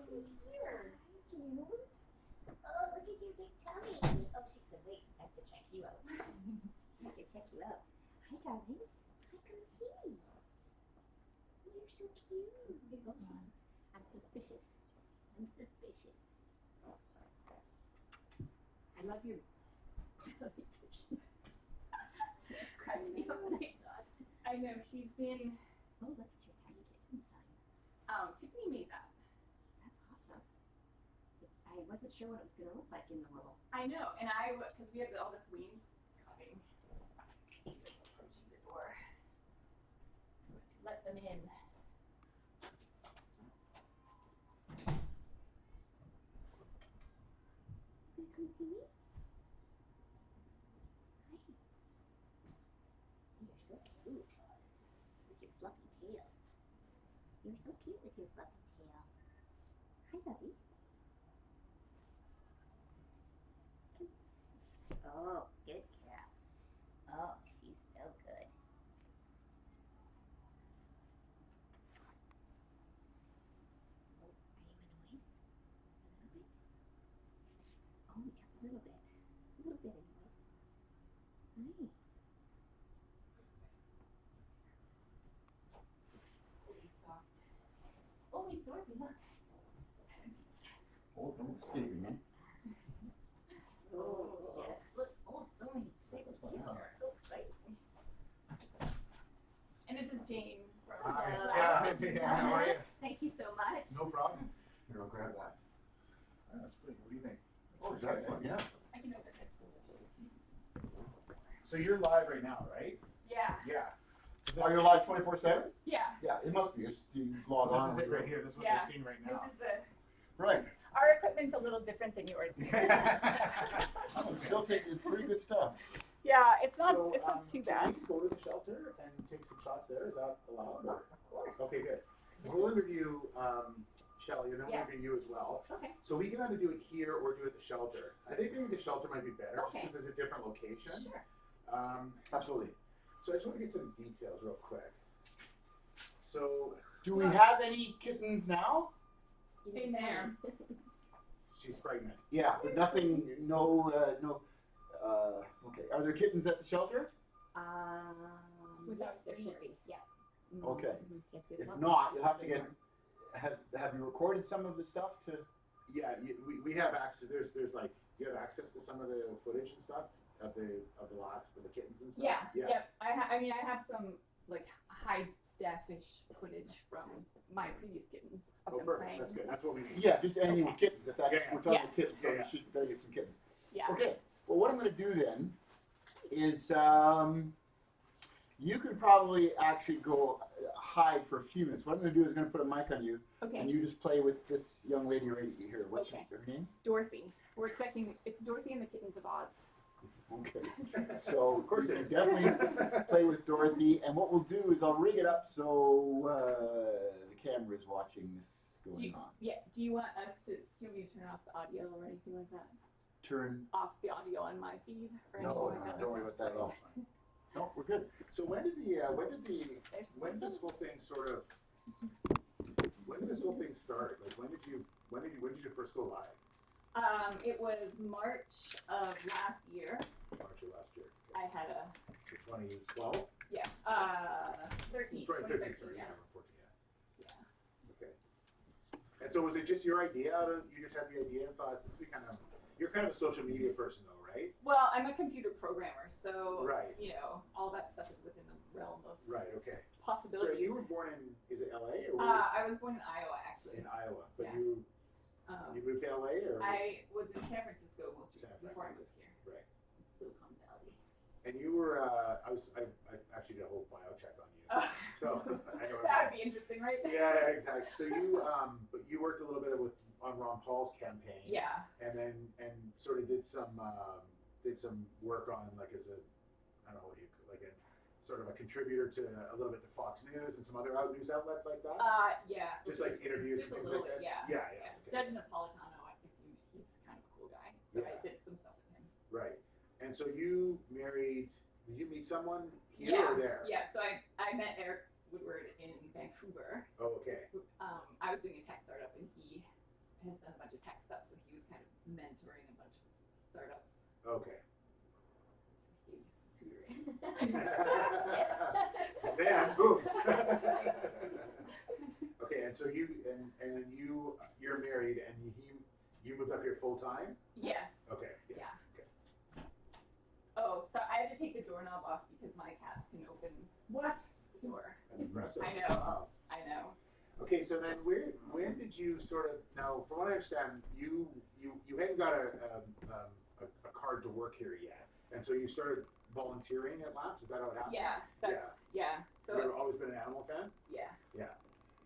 He's here. Cute. Oh, look at your big tummy. Oh, she said, wait, I have to check you out. I have to check you out. Hi, darling. Hi, come see me. You're so cute. Oh, I'm suspicious. I'm suspicious. I love your kitchen. It just cracked me up when I saw it. I know, she's been... Oh, look at your Tinykittens sign. Tiffany made that. That's awesome. I wasn't sure what it was going to look like in the roll. I know, and because we have all this wainscoting. Approaching the door. I'm going to let them in. You gonna come see me? Hi. You're so cute. With your fluffy tail. You're so cute with your fluffy tail. Hi, Lovey. Oh, good cat. Oh, she's so good. Oh, are you annoyed? A little bit? Oh, yeah, a little bit. A little bit annoyed. Hi. Oh, he's soft. Oh, he's Dorothy, look. Oh, don't escape me, man. Oh, yes. Look, oh, so many things. Wow. So exciting. And this is Jane. From Hi. Livestream Yeah, how are you? Thank you so much. No problem. Here, I'll grab that. That's pretty. What do you think? Oh, it's excellent. Yeah. I can open this. So you're live right now, right? Yeah. Yeah. So Are you live 24/7? Yeah. Yeah, it must be. You log on. This is it right here. This is what Yeah. they're seeing right This now. is the... Right. Our equipment's a little different than yours. It's still taking pretty good stuff. Yeah, it's not So, too bad. Can we go to the shelter and take some shots there? Is that allowed? Or? Of course. Okay, good. 'Cause we'll interview Shelly, and then we'll Yeah. interview you as well. Okay. So we can either do it here or do it at the shelter. I think maybe the shelter might be better, Okay. just because it's a different location. Sure. Absolutely. So I just want to get some details real quick. So Do we have any kittens now? In there. she's pregnant. Yeah, but nothing. No. Okay. Are there kittens at the shelter? Yes, there should be. Yeah. Mm-hmm. Okay. Mm-hmm. Yes, we If have not, you'll have to get. Have you recorded some of the stuff to? Yeah, we have access. There's like you have access to some of the footage and stuff of the kittens and stuff. Yeah. Yeah. Yep. I have some like high defish footage from my previous kittens of Oh, them perfect. playing. That's good. That's what we need. Yeah, just anything with kittens. If that's Yeah, yeah. we're talking Yes. about kittens, so Yeah, yeah. we should better get some kittens. Yeah. Okay. Well, what I'm going to do then is you can probably actually go hide for a few minutes. What I'm going to do is going to put a mic on you, Okay. and you just play with this young lady right here. What's Okay. her name? Dorothy. We're expecting it's Dorothy and the Kittens of Oz. Okay. So Of course you it can is. definitely play with Dorothy, and what we'll do is I'll rig it up so the camera is watching this going on. Do you want us to? Do you want me to turn off the audio or anything like that? Turn. Off the audio on my feed or anything No, like that? don't worry about that at all. No, we're good. So when did There's this whole thing sort of when did this whole thing start? Like when did you first go live? It was March of last year. March of last year. I had a 2012. 13. 2013, sorry, 2013, yeah. 14, yeah. Okay. And so was it just your idea? You just had the idea and thought this would be kind of. You're kind of a social media person, though, right? Well, I'm a computer programmer, so Right. you know all that stuff is within the realm of Right. Okay. So possibilities. you were born in is it LA or I was born in Iowa, actually. in Iowa? But Yeah. you moved to LA or I was in San Francisco most San of before I Fran. moved here. Right. Silicon Valley. And you were I actually did a whole bio check on you. So I know That would be interesting, right? Yeah, exactly. So you but you worked a little bit on Ron Paul's campaign. Yeah. And sort of did some work on like as a I don't know what you like a sort of a contributor to a little bit to Fox News and some other news outlets like that. Yeah. Just like interviews Just and a things little like that. bit, yeah. Yeah. Okay. Judge Napolitano, he's kind of a cool guy, so Yeah. I did some stuff with him. Right. And so you married. Did you meet someone here or there? Yeah. So I met Eric Woodward in Vancouver. Oh, okay. I was doing a tech startup, and he has done a bunch of tech stuff, so he was kind of mentoring a bunch of startups. Okay. He was tutoring. Yes. And then boom. Okay, and so you and then you're married and you moved up here full time? Yes. Okay. Yeah. Okay. Oh, so I had to take the doorknob off because my cats can open What? the door. That's impressive. I know. Wow. I know. Okay, so then when did you sort of now? From what I understand, you hadn't got a card to work here yet, and so you started volunteering at Labs. Is that how it happened? Yeah. That's, yeah. So You've always been an animal fan. yeah. Yeah.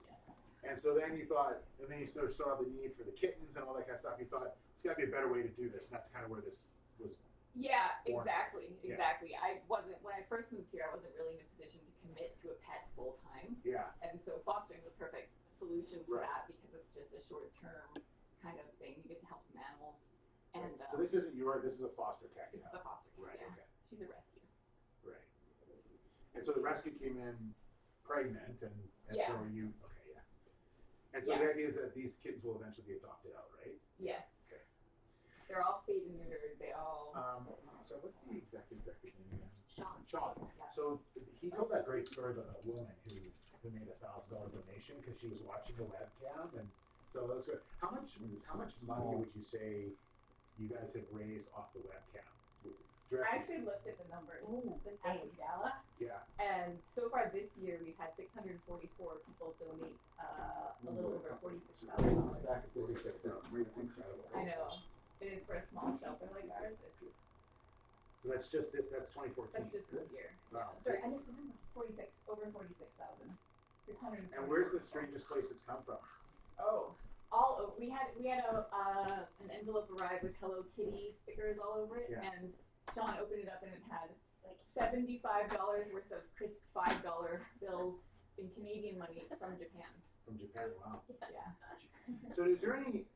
Yes. And so then you thought, and then you started saw the need for the kittens and all that kind of stuff. You thought it's got to be a better way to do this, and that's kind of where this was. Yeah, born. exactly, Yeah. exactly. I wasn't, when I first moved here, I wasn't really in a position to commit to a pet full time. Yeah. And so fostering the perfect solution for Right. that because it's just a short term kind of thing. You get to help some animals. And So this isn't this is a foster cat. this is a foster cat, Right. yeah. Okay. She's a rescue. Right. And so the rescue came in pregnant, and Yeah. so you okay, yeah. And so Yeah. the idea is that these kittens will eventually be adopted out, right? Yes. Okay. They're all spayed and neutered. They all. So what's the executive director's name again? Sean. Sean. Yeah. So he told that great story about that woman who made $1,000 donation because she was watching the webcam, and so that was good. How much money would you say you guys have raised off the webcam? I actually looked at the numbers Ooh, good at thing. the gala, Yeah. and so far this year we've had 644 people donate a little over $46,000. Back at 46,000. 36,000. That's incredible. I know. It is for a small shelter like ours. So that's just this. That's 2014. That's just this year. Wow. Sorry, I missed the number. 46, over 46,000. 600. And where's the strangest place it's come from? Oh, we had an envelope arrive with Hello Kitty stickers all over it, Yeah. and Sean opened it up and it had Like, $75 worth of crisp $5 bills in Canadian money from Japan. From Japan. Wow. Yeah. So is there any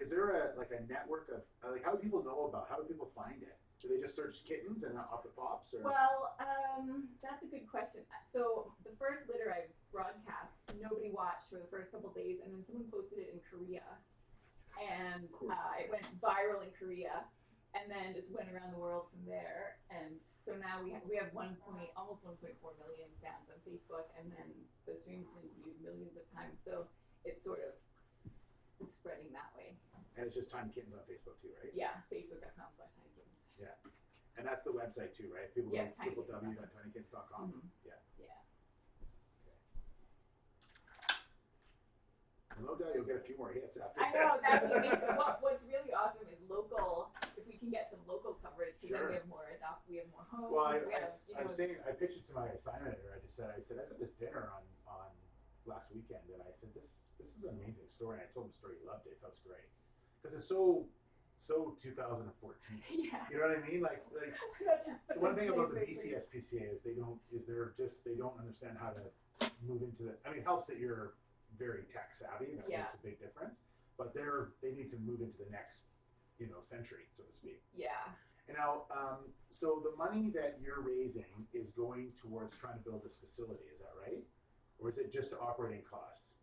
is there a network of how do people know about? How do people find it? Do they just search kittens and up it pops? Or? Well, that's a good question. So the first litter I broadcast, nobody watched for the first couple of days, and then someone posted it in Korea, and it went viral in Korea, and then just went around the world from there. And so now we have almost 1.4 million fans on Facebook, and then the stream's been viewed millions of times. So it's sort of spreading that way. And it's just Tinykittens on Facebook too, right? Yeah, facebook.com/tinykittens. Yeah. And that's the website too, right? People Yeah, go www.tinykittens.com. Mm-hmm. Yeah. Yeah. No doubt you'll get a few more hits after I know, this. what's really awesome is local, if we can get some local coverage, because Sure. then we have more homes. Well, I pitched it to my assignment editor. I said I was at this dinner on last weekend, and I said this is an amazing story. And I told him the story. He loved it. That was great because it's so 2014. Yeah. You know what I mean? Like so one thing about the BCSPCA is they don't understand how to move into the. I mean, it helps that you're very tech savvy. That Yeah. makes a big difference. But they need to move into the next, century, so to speak. Yeah. And now, so the money that you're raising is going towards trying to build this facility. Is that right? Or is it just operating costs?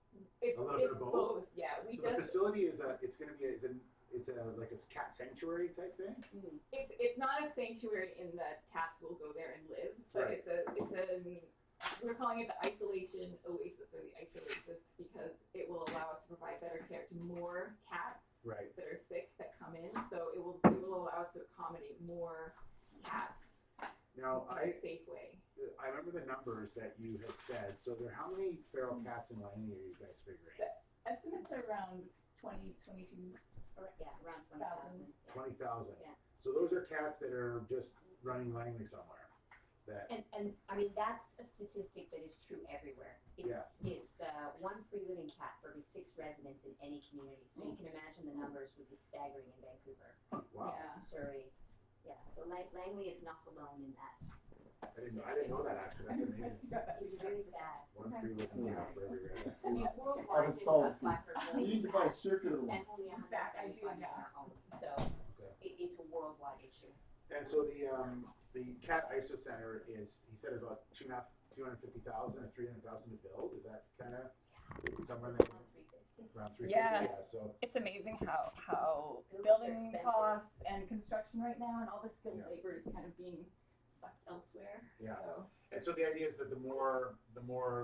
It's A little bit of both? Yeah. So the facility is it's a cat sanctuary type thing. It's not a sanctuary in that cats will go there and live, but Right. we're calling it the isolation oasis or the isolasis because it will allow us to provide better care to more cats Right. that are sick that come in. So it will allow us to accommodate more cats Now, in a safe way. I remember the numbers that you had said. So how many feral cats in Langley are you guys figuring? Estimates are around 20, 22. yeah, around 20,000. 20,000. Yeah. So those are cats that are just running Langley somewhere. And I mean, that's a statistic that is true everywhere. It's one free living cat for every 6 residents in any community. So you can imagine the numbers would be staggering in Vancouver, Wow. Yeah. Surrey. Yeah, so Langley is not alone in that. I didn't know that actually. That's amazing. It's really sad. One free living cat for every resident. I mean, I've worldwide, there's installed about 500 You need million to buy a cats, circuit of and them. only Exactly, I do, 175 yeah. are home. So Okay. it's a worldwide issue. And so the cat ISO center is, he said, about $250,000 or $300,000 to build. Is that kind of? Yeah, somewhere in there, Around 350. around 350. Yeah. So It's amazing how Buildings are building expensive. costs and construction right now and all the skilled Yeah. labor is kind of being sucked elsewhere. Yeah. So and so the idea is that the more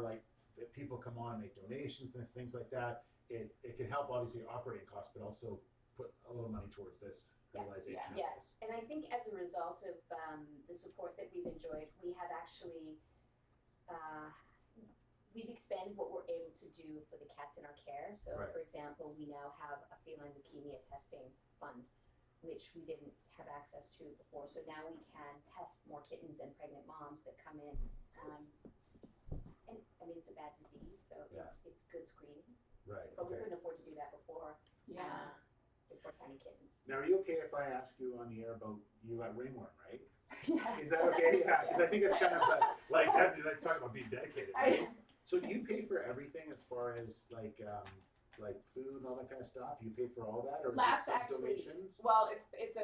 like that people come on and make donations and things like that, it can help obviously your operating costs, but also put a little money towards this realization. of Yeah, this. and I think as a result of the support that we've enjoyed, we have actually we've expanded what we're able to do for the cats in our care. So, Right. for example, we now have a feline leukemia testing fund, which we didn't have access to before. So now we can test more kittens and pregnant moms that come in. And I mean, it's a bad disease, so Yeah. it's good screening. Right. But we Okay. couldn't afford to do that before. yeah. Before Tinykittens. Now, are you okay if I ask you on the air about you at Ringworm, right? Yeah. Is that okay? Yeah, because I think it's kind of like talking about being dedicated. Right? So do you pay for everything as far as like food and all that kind of stuff? You pay for all that, or is Labs it some actually- donations? Well, it's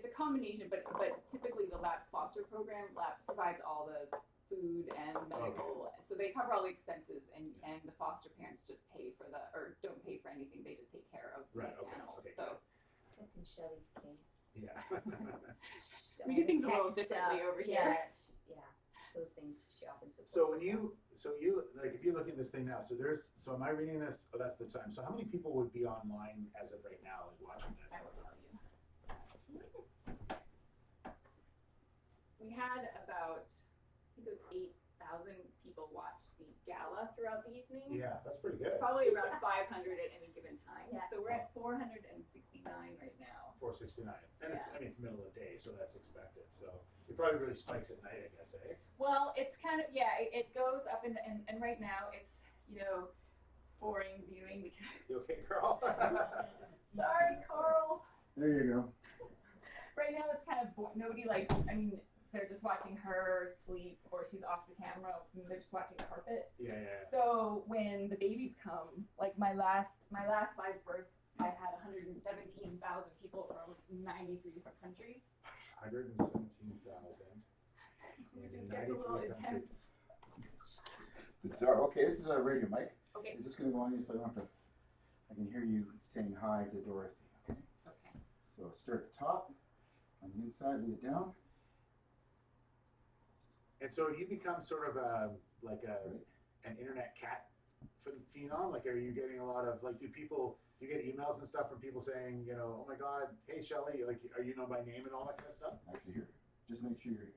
a combination, but typically the Labs foster program, Labs provides all the food and medical, so they cover all the expenses, and the foster parents just pay for or don't pay for anything. They just take care of Right, the okay, animals. okay, So Except in Shelly's case. Yeah. We do things a Pet little differently stuff, over yeah, here. Yeah, those things she often supports. So when us you like, if you look at this thing now, so am I reading this? Oh, that's the time. So how many people would be online as of right now, like watching this? I will tell you. We had about, I think it was 8,000 people watch the gala throughout the evening. Yeah, that's pretty good. Probably around 500 at any given time. Yeah. So we're at 469 right now. 469, and it's I mean it's middle of the day, so that's expected. So it probably really spikes at night, I guess, eh? Well, it's kind of, it goes up and right now it's, boring viewing because, You okay, Karl? sorry, Carl. There you go. Right now it's kind of, nobody likes, they're just watching her sleep or she's off the camera and they're just watching the carpet. Yeah. So when the babies come, like my last live birth, I had 117,000 people from 93 different countries. 117,000. It just gets a little intense. Bizarre. Okay, this is a radio mic. Okay. Is this going to go on you so I don't have to? I can hear you saying hi to Dorothy. Okay. Okay. So start at the top, on the inside, leave it down. And so you become sort of an internet cat phenom? Like, are you getting a lot of, like, do you get emails and stuff from people saying, oh my God, hey Shelly, like, are you known by name and all that kind of stuff? Actually, here. Just make sure your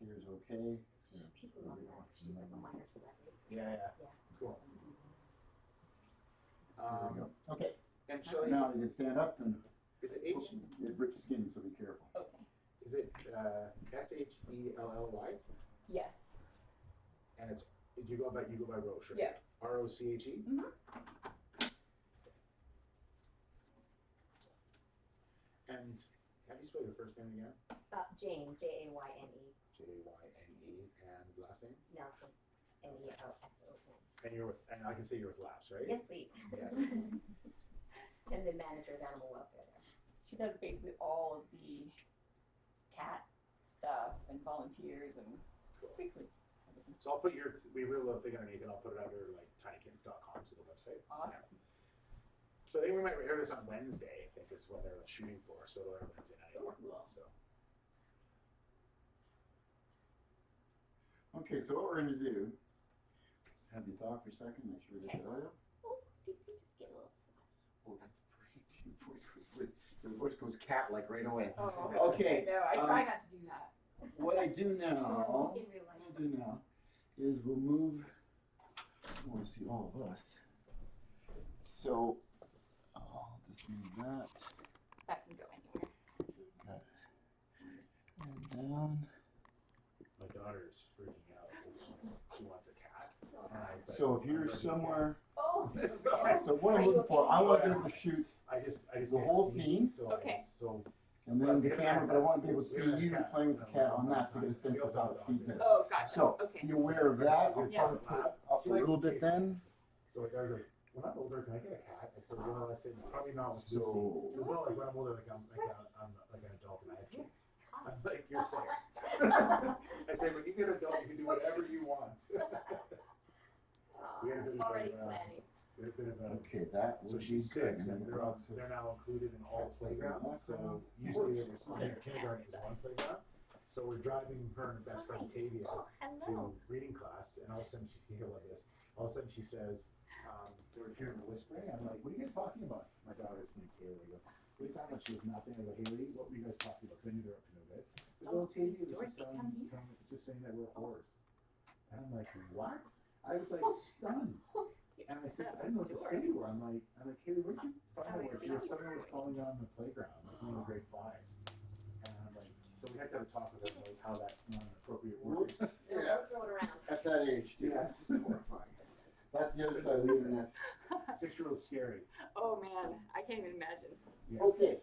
hair is okay. People love her. She's like a minor celebrity. Yeah. Yeah. Cool. There we go. Okay. And Shelly, Now you can stand up and is it it rips skin, so be careful. Okay. is it Shelley? Yes. And you go by Roche, right? Yeah. Roche. Mm-hmm. And how do you spell your first name again? Jane, Jayne. Jyne, and last name. Nelson, Nelson. And I can say you're with Labs, right? Yes, please. Yes. And the manager of animal welfare there. She does basically all of the cat stuff and volunteers and Cool. basically. So I'll put we will little thing underneath, and I'll put it under like tinykittens.com, so the website. Awesome. Yeah. So I think we might air this on Wednesday. I think is what they're shooting for. So it'll air Wednesday night. Cool. So Okay, so what we're going to do is have you talk for a second, make sure we get the audio. Oh, did you just get a little Oh, that's great. Your voice goes cat-like right away. Oh, Okay. No, I try not to do that. What I do now, In real life. is we'll move. I want to see all of us. So I'll just move that. That can go anywhere. Got it. And down. my daughter's freaking out because she wants a cat. And I was like, So if I'm you're ready to somewhere, Oh. so what I'm looking for, I want to be able to shoot, I just the can't whole see, scene? So Okay. and then the camera, but I want to be able to see you playing with the cat on that to get a sense of how it feeds in. Oh, gotcha. So Okay. be aware of that. I'll Yeah. probably put it up a little bit then. So my daughter's like, when I'm older, can I get a cat? I said, well, probably not with So- Lucy. She goes, well, like when I'm older, I'm like an adult and I have kids. I'm like, you're 6. I said, when you get an adult, you can do whatever you want. We had a bit of Already a, planning. we had a bit of a. Okay, that So would be she's good. 6, and then they're now included in all playgrounds. So usually in kindergarten is one playground. So we're driving her and her best friend Tavia Oh, to hello. reading class, and all of a sudden you'll love this. All of a sudden she says, they were hearing her whispering. I'm like, what are you guys talking about? My daughter's name's Haley. I go, what are you talking about? She was nothing. I go, Haley, what were you guys talking about? Because I knew they're up to no good. They go, Tavia was just saying that we're whores. And I'm like, what? I was like stunned. And I said, I didn't know what to say to her. I'm like, Haley, where'd you find out where your son was calling her on the playground, like one of the grade 5s? And I'm like, so we had to have a talk with her about how that's not an appropriate word. Yeah, Throw it around. at that age, dude, Yes. that's horrifying. That's the other side of the internet. 6-year-old's scary. Oh man, I can't even imagine. Yeah. Okay,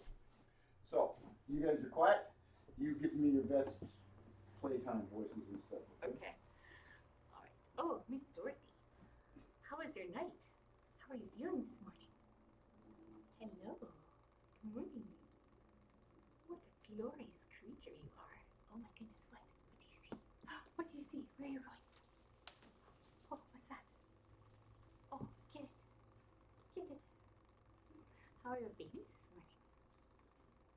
so you guys are quiet. You give me your best playtime voices and stuff. Okay. All right. Oh, Miss Dorothy. How was your night? How are you feeling this morning? Hello. Good morning. What a glorious creature you are. Oh my goodness, what? What do you see? What do you see? Where are you going? Oh, what's that? Oh, get it. Get it. How are your babies this morning?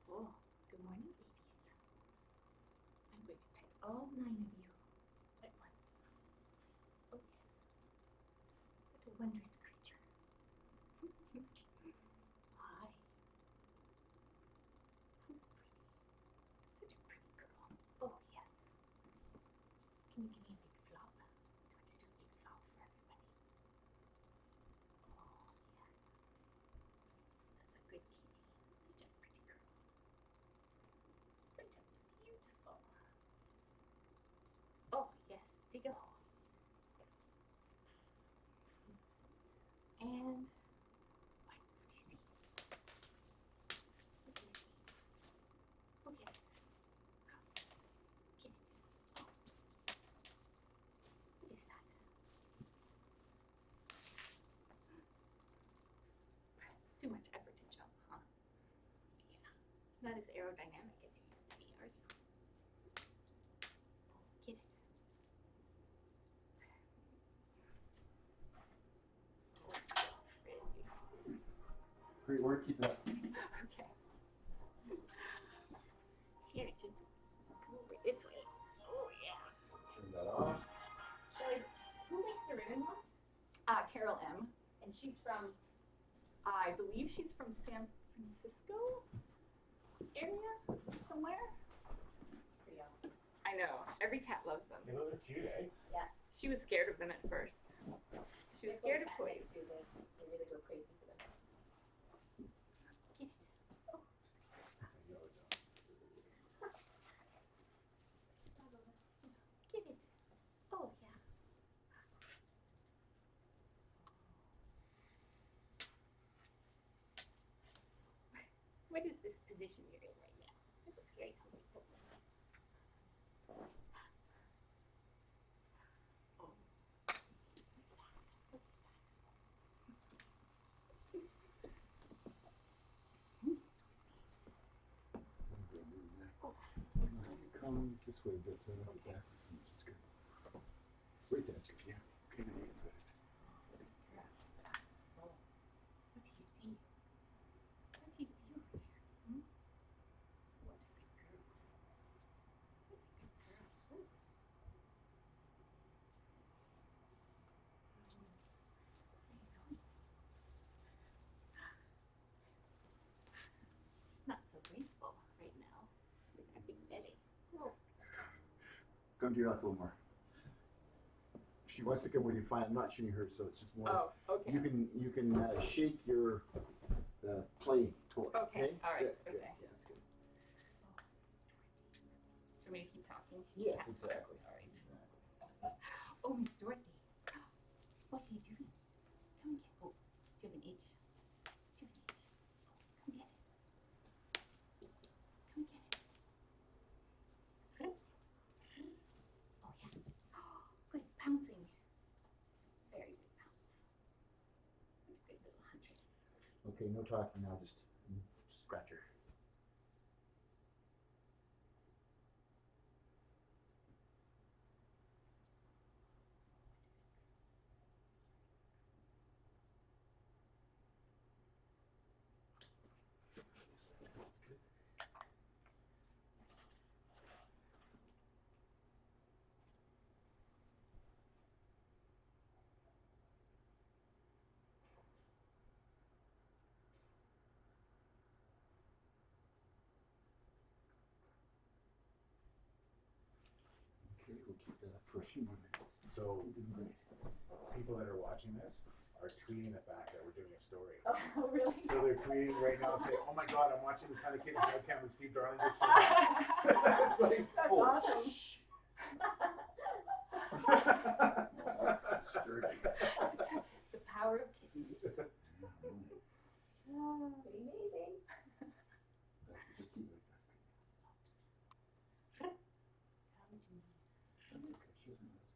Oh, good morning, babies. I'm going to pet all 9 of you at once. Oh, yes. What a wondrous creature. Hi. Who's pretty? Such a pretty girl. Oh, yes. Can you give me a big flop? Do you want to do a big flop for everybody? Oh, yes. That's a good kitty. Such a pretty girl. Such a beautiful. Oh, yes. Dig a hole. And what do you see? What do you see? Okay. Come. Get it. Oh. What is that? Too much effort to jump, huh? Yeah. Not as aerodynamic as you used to be, are you? Oh, get it. Oh, very beautiful. Great work, keep it up. Okay. Here, it should come over this way. Oh, yeah. Turn that off. Shelly, who makes the ribbon ones? Carol M. And she's from, I believe she's from San Francisco area somewhere. it's pretty awesome. I know. Every cat loves them. They look cute, eh? She was scared of them at first. She was scared of toys. Too, they really go crazy for them. Get it. Oh, get it. Oh, yeah. What is this position you're in right now? It looks very comfortable. Oh. What's that? Come this way a bit so I don't get back. That's good. Right there, that's good. Yeah. Okay, now you can put it. Oh. What do you see? What do you see over there? Hmm? What a good girl. What a good girl. Oh. Not so graceful right now with that big belly. Oh. Come to your left a little more. She wants to come with you, fine. I'm not shooting her, so it's just more. Oh, okay. You can shake your play toy. Okay, all right, Good, okay. good, yeah, that's good. For me to keep talking? Yes, Yeah. exactly. All right. Oh, Miss Dorothy. What are you doing? Come and get. Oh, do you have an itch? Do you have an itch? Come get it. Come get it. Oh, yeah. Good pouncing. Very good pounce. Good little huntress. Okay, no talking now. Just scratch her. keep that up for a few more minutes. So You're doing great. people that are watching this are tweeting the fact that we're doing a story. Oh, really? So they're tweeting right now saying, "Oh my God, I'm watching the Tinykittens webcam with Steve Darling." It's like, That's oh, awesome. Well, that's sturdy. The power of kittens. Yeah, really. Oh. Pretty amazing. That's, just keep it like that. That's okay. She doesn't mess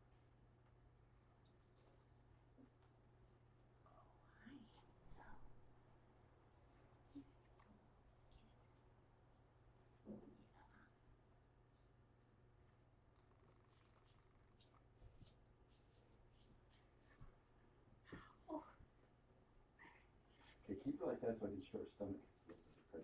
Okay, keep it like that so I can show her stomach. That's good.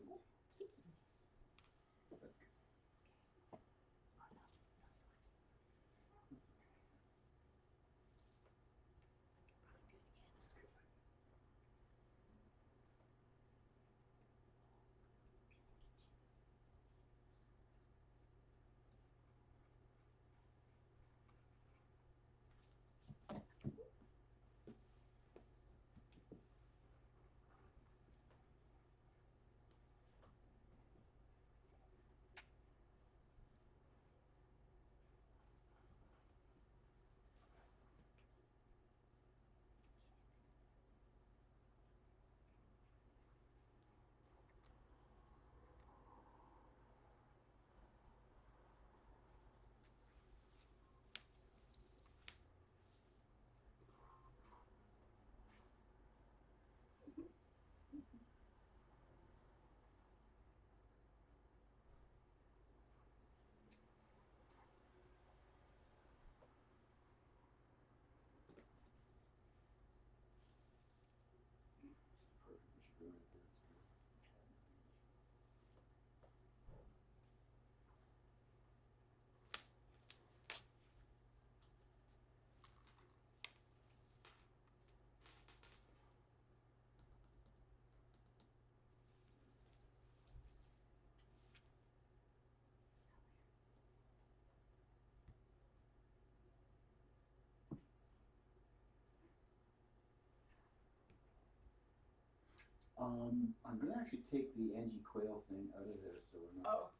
I'm going to actually take the Angie Quayle thing out of there so we're not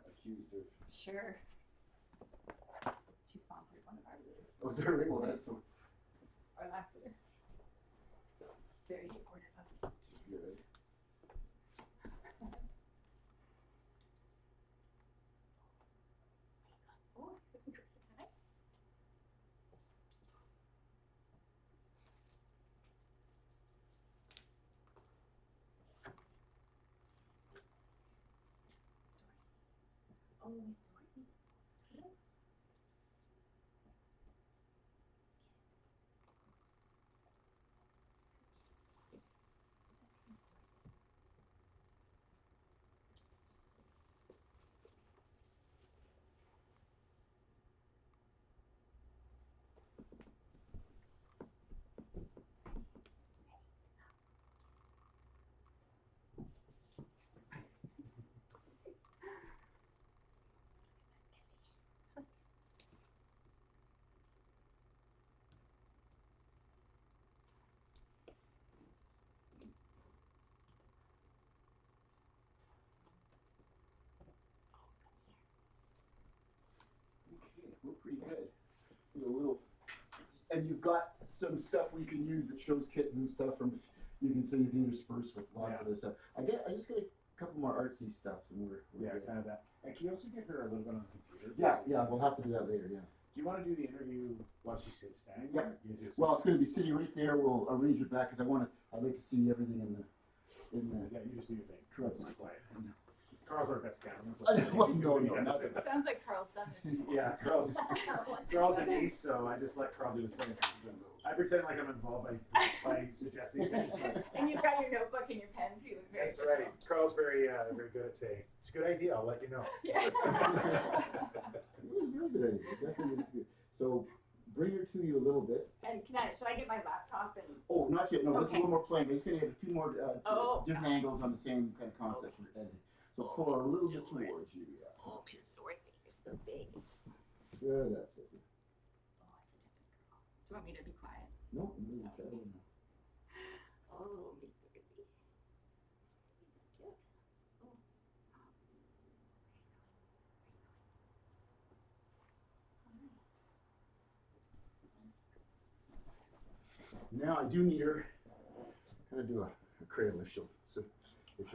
accused of... Sure. She sponsored one of our videos. Oh, is that right? Well, that's so... Our last video. She's very supportive of me. She's good. Oh, I think it's a tie. Oh, Miss Dorothy. Okay, we're pretty good. A little... And you've got some stuff we can use that shows kittens and stuff from... You can see you can intersperse with lots of other stuff. I just get a couple more artsy stuff and we're good. kind of that. And can you also get her a little bit on the computer? Yeah, we'll have to do that later, yeah. Do you want to do the interview while she's standing Yeah. there? You just, Well, it's going to be sitting right there. We'll arrange it back because I'd like to see everything in the yeah, you just do your thing. Correct. It's quiet. Carl's our best cameraman. Well, no, nothing. Sounds like Carl's done this before. Yeah, Carl's an ace, so I just let Carl do his thing. I pretend like I'm involved by suggesting things. But And you've got your notebook and your pens. You look very that's right. Carl's very good at saying, "It's a good idea. I'll let you know." Yeah. Really good idea. Definitely good. So bring her to you a little bit. And should I get my laptop and? Oh, not yet. No, this is a Okay. little more playing. I'm just going to have a few more different angles on the same kind of concept for editing. So pull her a little bit towards you. Yeah. Oh, Miss Dorothy, you're so big. Good, that's it. Oh, it's a different girl. Do you want me to be quiet? No, no, try it now. Oh, Mr. Wriggly. Cute. Oh. Now I do need her kind of do a cradle if she'll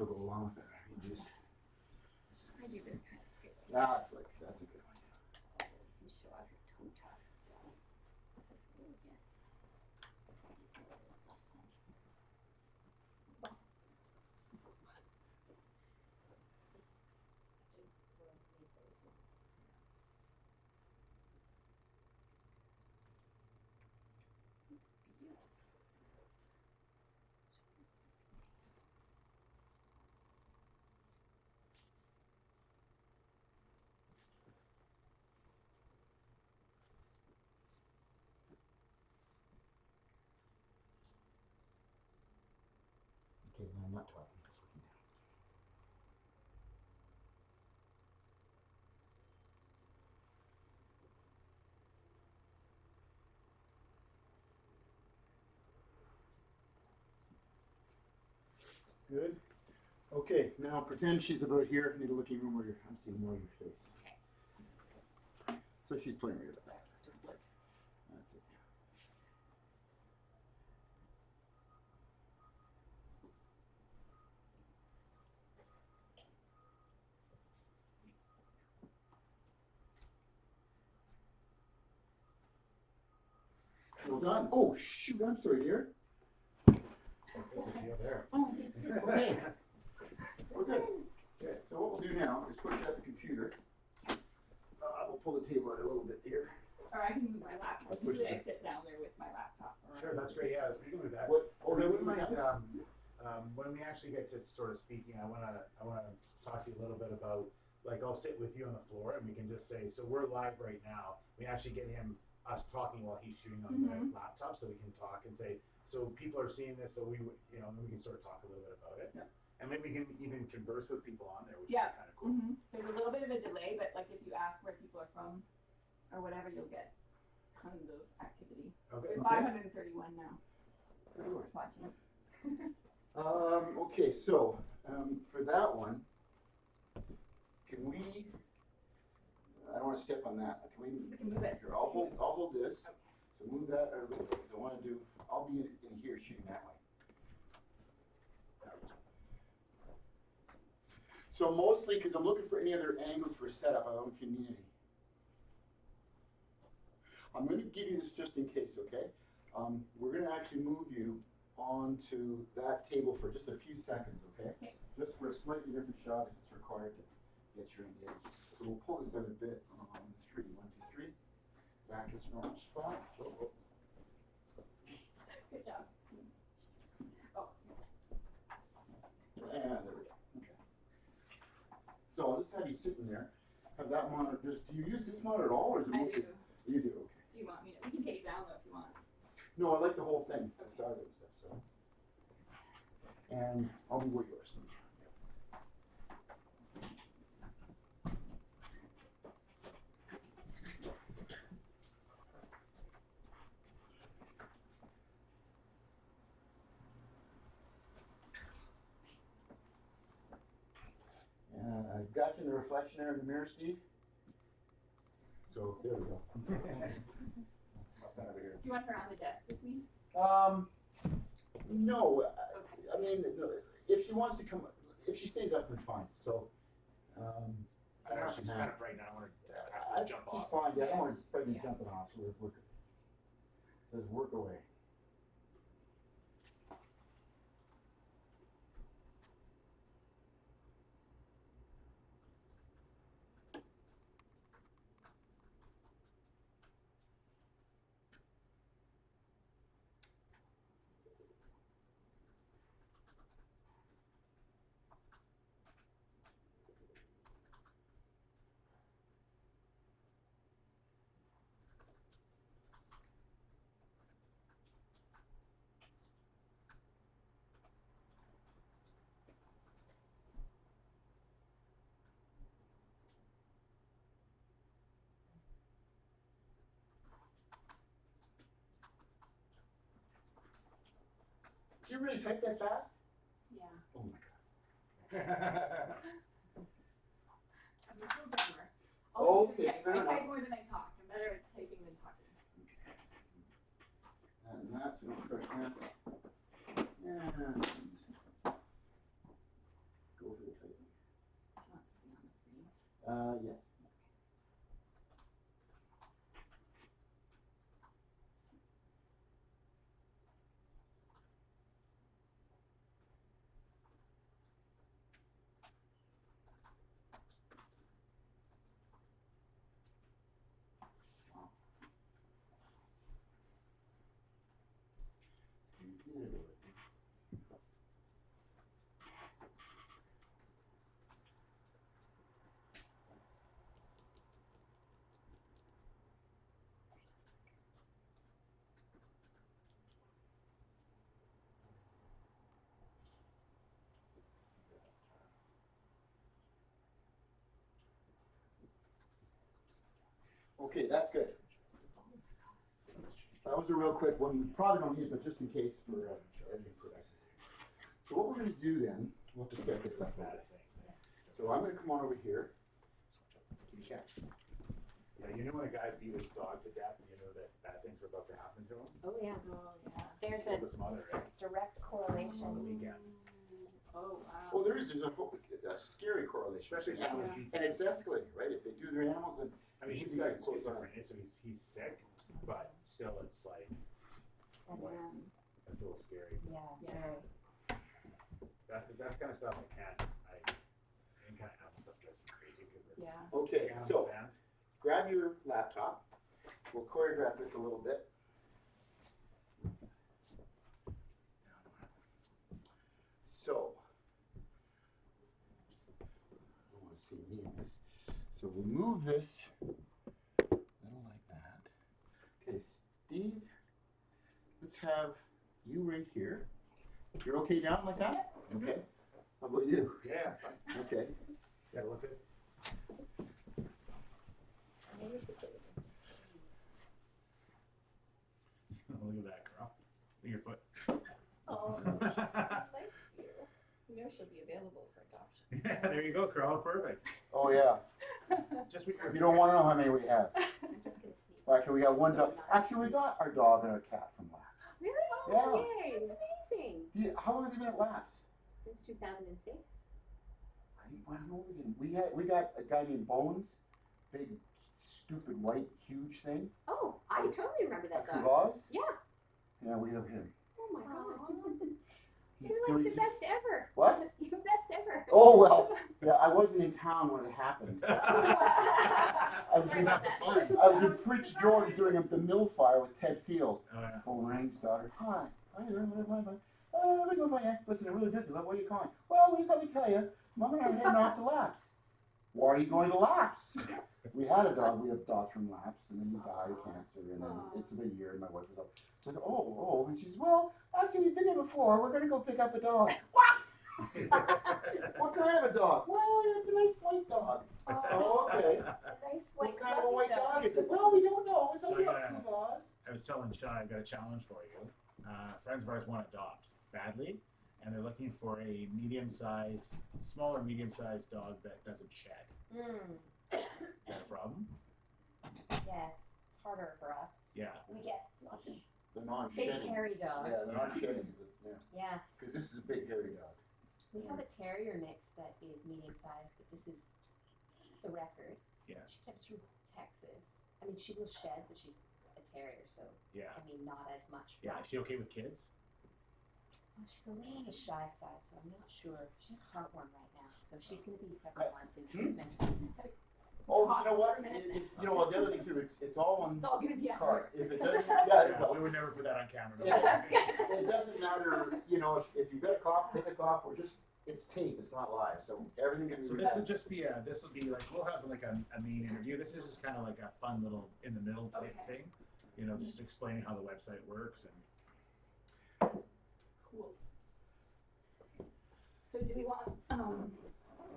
go along with it. You just, I do this kind of thing. that's a good one. You show off your toe tufts. Oh, yes. Okay, now I'm not talking, just looking down. Good. Okay, now pretend she's about here. Need a looking room where I'm seeing more of your face. Okay. So she's playing right at that. Just look. That's it. Well done. Oh shoot! I'm sorry, dear. There. Okay. We're good. Okay. So what we'll do now is put you at the computer. We'll pull the table out a little bit here. Or I can move my laptop. I'll push Usually I it. sit down there with my laptop. Sure, that's great. Yeah, we can do that. What? Or I wouldn't you mind. have? When we actually get to sort of speaking, I wanna talk to you a little bit about, like, I'll sit with you on the floor and we can just say, so we're live right now. We actually get us talking while he's shooting on the laptop, so we can talk and say, so people are seeing this, so then we can sort of talk a little bit about it. Yeah. And maybe we can even converse with people on there, which Yeah. is kind of cool. There's a little bit of a delay, but like if you ask where people are from or whatever, you'll get tons of activity. Okay. We're 531 now watching. Okay, so for that one, can we? I don't want to step on that. Can we? We can move it. Here, I'll hold this. Okay. So move that out of the way. I want to do. I'll be in here shooting that way. So mostly because I'm looking for any other angles for setup. I don't know if you need any. I'm going to give you this just in case, okay? We're going to actually move you onto that table for just a few seconds, okay? Okay. Just for a slightly different shot if it's required to get you engaged. So we'll pull this out a bit on 3. 1, 2, 3. Back to its normal spot. Good job. Oh. And there we go. Okay. So I'll just have you sitting there. Have that monitor. Do you use this monitor at all, or is it I mostly? do. You do. Okay. Do you want me to? We can take it down though if you want. No, I like the whole thing. Okay. Beside it and stuff. So. And I'll be where yours. I've got you in the reflection there in the mirror, Steve. So there we go. Outside of here. Do you want her on the desk with me? No. I mean, if she wants to come, if she stays up, then fine. So, I know she's kind of bright now. I want her to actually jump she's off. fine. Yeah, I don't want her pregnant Yeah. jumping off. So we're good. Says work away. really type that fast? Yeah. Oh my god. I'm a programmer. Oh, okay, I fair enough. type more than I talk. I'm better at typing than talking. And that's so don't crush that. And go for the typing. Do you want something on the screen? Yes. Excuse me, Dorothy. Okay, that's good. That was a real quick one. We probably don't need it, but just in case for editing purposes. So what we're going to do then, we'll have to set this up. So I'm going to come on over here. Yeah, you know when a guy beat his dog to death and you know that bad things are about to happen to him? Oh yeah. Oh, yeah. There's Killed a his mother, right? direct On the correlation. weekend. Oh, wow. Well, there's a scary correlation. Especially someone who beats And it's escalating, right? If they do their animals, then I mean, he's got schizophrenia, so he's sick, but still, it's like, boy, that's a little scary. Yeah. Yeah. That kind of stuff I can't. Any kind of animal stuff drives me crazy because we're Yeah. okay, animal so fans. grab your laptop. We'll choreograph this a little bit. So, I want to see me in this. So we'll move this a little like that. Okay, Steve, let's have you right here. You're okay down like that? Okay. How about you? Yeah, fine. Okay. You gotta look good. Look at that, girl. Look at your foot. Oh, she likes you. You know she'll be available for adoption. Yeah, there you go, Carl. Perfect. Oh, yeah. Just what you're. You don't want to know how many we have. I'm just gonna sneak. Well, actually, we got one dog. Actually, we got our dog and our cat from Laps. Really? Yeah. Yay. That's amazing. How long have you been at Laps? Since 2006. We got a guy named Bones, big, stupid, white, huge thing. Oh, I totally remember that dog. Kuvaz. Yeah. Yeah, we have him. Oh my god. He's You're like doing the just- best ever. What? You're the best ever. Oh well, yeah. I wasn't in town when it happened. I was Sorry in, about that. I was in Prince George doing the mill fire with Ted Field. Oh, yeah. Phone rings, daughter. Hi. Hi there. Let me go find you. Listen, I'm really busy. What are you calling? Well, just let me tell you, Mom and I are heading off to Laps. Why are you going to Laps? We had a dog. We have dogs from Laps, and then he died of cancer, and then it's been a year, and my wife was up. I said, oh, and she says, well, actually, we've been there before. We're going to go pick up a dog. What? What kind of a dog? Well, it's a nice white dog. Oh, okay. A nice white What kind of a white fluffy dog is it? Well, we don't know. It's So, only yeah. a Kuvaz. I was telling Sean, I've got a challenge for you. Friends of ours want to adopt badly, and they're looking for a smaller medium-sized dog that doesn't shed. Mm. Is that a problem? Yes, it's harder for us. Yeah. We get lots of The big non-shedding. hairy dogs. Yeah, the non-shedding is it. Yeah. Yeah. Because this is a big hairy dog. We have a terrier mix that is medium sized, but this is the record. Yeah. She comes from Texas. I mean, she will shed, but she's a terrier, so Yeah. I mean, not as much. Yeah. Is she okay with kids? Well, she's a little on the shy side, so I'm not sure. She has heartworm right now, so she's going to be several months in treatment. Oh, you know what? You know what? The other thing too, it's all on It's all gonna be a card. heart. If it doesn't, Yeah, well, we would never put that on camera. no. it doesn't matter. You know, if you get a cough, take a cough, or just it's tape. It's not live, so everything can be. So this will just be like we'll have like a main interview. This is just kind of like a fun little in the middle type thing, you know, just explaining how the website works and. Cool. So do we want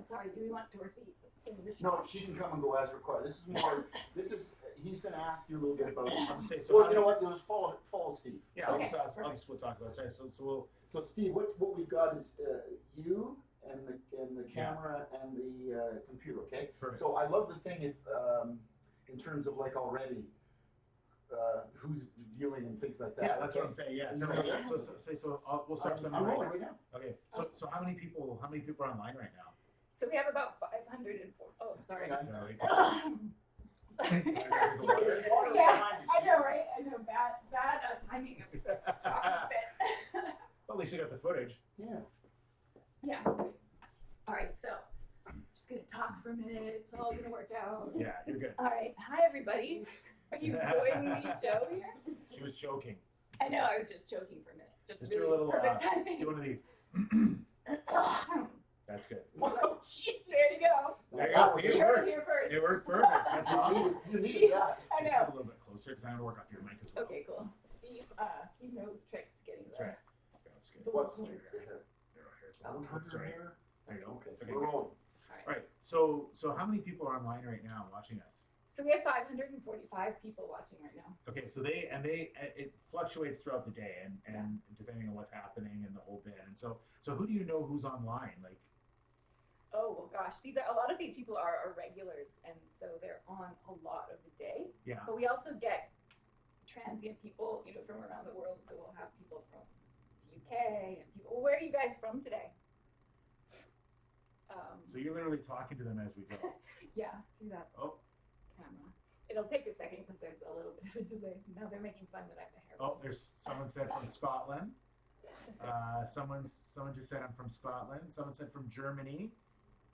sorry. Do we want Dorothy in the No, shot? she can come and go as required. This is more. He's going to ask you a little bit about. I'll just say, so Well, how you know does- what? You'll just follow Steve. Yeah, Okay, I'll just we'll talk about it. So we'll, So Steve, what we've got is you and the camera and the computer. Okay. perfect. So I love the thing if in terms of like already who's viewing and things like that. Yeah, that's what okay? I'm saying. Yeah. We'll start I'm something rolling right. right now. Okay. So how many people are online right now? So we have about 504. Oh, sorry. Okay. No, you- There's water Yeah, behind you, I Steve. know, right? I know. Bad timing of talking fit. Well, at least you got the footage. Yeah. Yeah. All right. So I'm just gonna talk for a minute. It's all gonna work out. Yeah, you're good. All right. Hi, everybody. Are you enjoying the show here? She was joking. I know. I was just joking for a minute. Just do really a little. perfect timing. Do one of these. That's good. Oh, shit. There you go. There you go. See, You it heard worked. it here first. It worked perfect. That's awesome. You needed that. I Just know. move a little bit closer because I'm gonna work off your mic as well. Okay, cool. Steve knows tricks getting That's the right. Yeah, that's good. What's There the you go. hair? There you go. That one Oops, sorry. hair? There you go. Okay, Okay, we're good. rolling. All right. So how many people are online right now watching us? So we have 545 people watching right now. Okay, so it fluctuates throughout the day and depending on what's happening and the whole bit. And so who do you know who's online? Like, Oh well, gosh, a lot of these people are regulars, and so they're on a lot of the day. yeah. But we also get transient people, from around the world. So we'll have people from the UK and people. Well, where are you guys from today? So you're literally talking to them as we go. Yeah, through that Oh, camera. It'll take a second because there's a little bit of a delay. Now they're making fun that I have the hair. oh, there's someone said from Scotland. Someone just said I'm from Scotland. Someone said from Germany.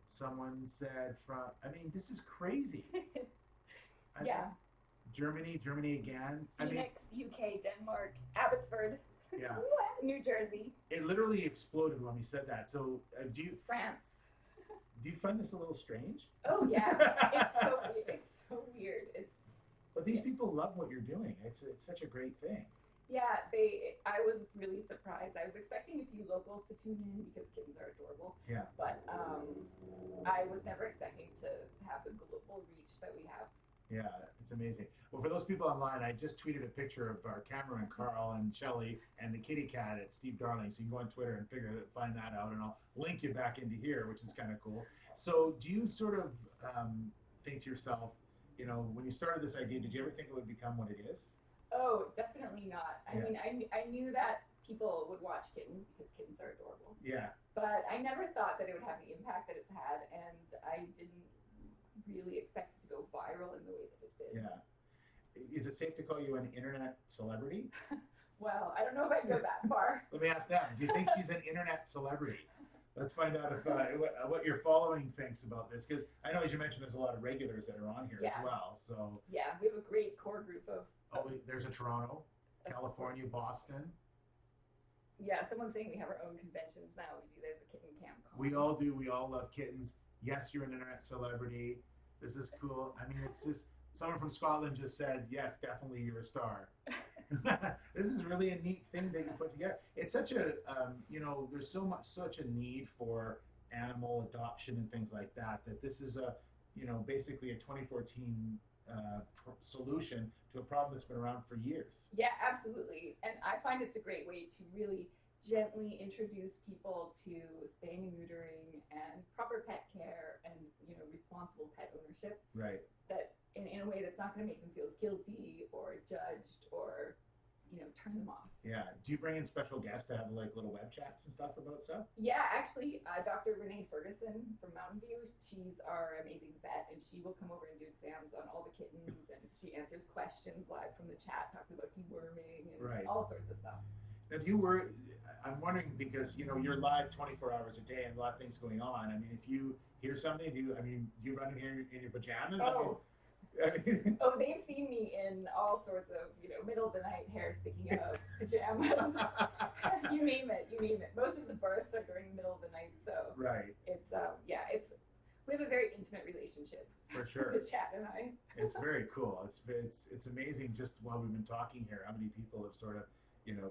Someone said from. I mean, this is crazy. I Yeah. mean, Germany again. I mean, Phoenix, UK, Denmark, Abbotsford, yeah. New Jersey, It literally exploded when we said that. So do France. you find this a little strange? Oh yeah, it's so weird. But these people love what you're doing. It's such a great thing. Yeah, I was really surprised. I was expecting a few locals to tune in because kittens are adorable. Yeah. But I was never expecting to have the global reach that we have. Yeah, it's amazing. Well, for those people online, I just tweeted a picture of our cameraman Karl and Shelly and the kitty cat at Steve Darling. So you can go on Twitter and find that out, and I'll link you back into here, which is kind of cool. So do you sort of think to yourself, when you started this idea, did you ever think it would become what it is? Oh, definitely not. I Yeah. mean, I knew that people would watch kittens because kittens are adorable. Yeah. But I never thought that it would have the impact that it's had, and I didn't really expect it to go viral in the way that it did. Yeah. Is it safe to call you an internet celebrity? Well, I don't know if I'd go that far. Let me ask that. Do you think she's an internet celebrity? Let's find out if what your following thinks about this, because I know, as you mentioned, there's a lot of regulars that are on here Yeah. as well. So, Yeah, we have a great core group of. there's a Toronto, California, Boston. Yeah, someone's saying we have our own conventions now. We do. There's a kitten camp. We all do. We all love kittens. Yes, you're an internet celebrity. This is cool. I mean, it's just someone from Scotland just said, yes, definitely you're a star. This is really a neat thing that you put together. It's such a, there's such a need for animal adoption and things like that, that this is a, basically a 2014 solution to a problem that's been around for years. Yeah, absolutely. And I find it's a great way to really gently introduce people to spaying and neutering and proper pet care and, responsible pet ownership. Right. That in a way that's not going to make them feel guilty or judged or, turn them off. Yeah. Do you bring in special guests to have little web chats and stuff about stuff? Yeah, actually, Dr. Renee Ferguson from Mountain View, she's our amazing vet, and she will come over and do exams on all the kittens, and she answers questions live from the chat, talks about deworming and Right. all sorts of stuff. If I'm wondering, because you're live 24 hours a day and a lot of things going on. I mean, if you hear something, do you run in here in your pajamas? Oh. I mean, Oh, they've seen me in all sorts of, middle of the night, hair sticking out, pajamas. You name it. Most of the births are during the middle of the night, so right, it's we have a very intimate relationship. for sure. The chat and I. It's very cool. It's amazing just while we've been talking here, how many people have sort of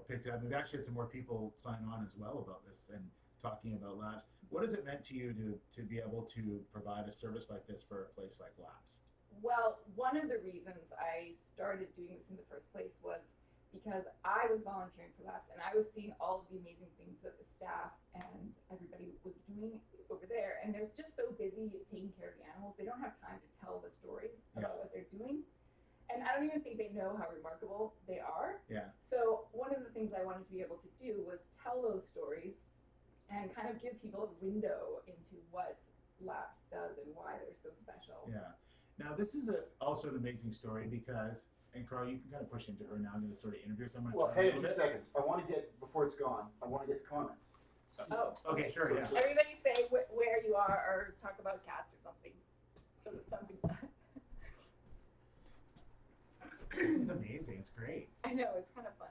picked it up. We've actually had some more people sign on as well about this and talking about labs. What has it meant to you to be able to provide a service like this for a place like Laps? Well, one of the reasons I started doing this in the first place was because I was volunteering for Laps and I was seeing all of the amazing things that the staff and everybody was doing over there. And they're just so busy taking care of the animals, they don't have time to tell the stories about what they're doing. And I don't even think they know how remarkable they are. Yeah. So one of the things I wanted to be able to do was tell those stories and kind of give people a window into what Laps does and why they're so special. Yeah. Now this is also an amazing story because, and Karl, you can kind of push into her now. I'm going to sort of interview someone. Well, hey, 2 seconds. I want to get, before it's gone, I want to get the comments. Oh, Okay, sure, yeah. Everybody say where you are or talk about cats or something. So that something. This is amazing. It's great. I know, it's kind of fun.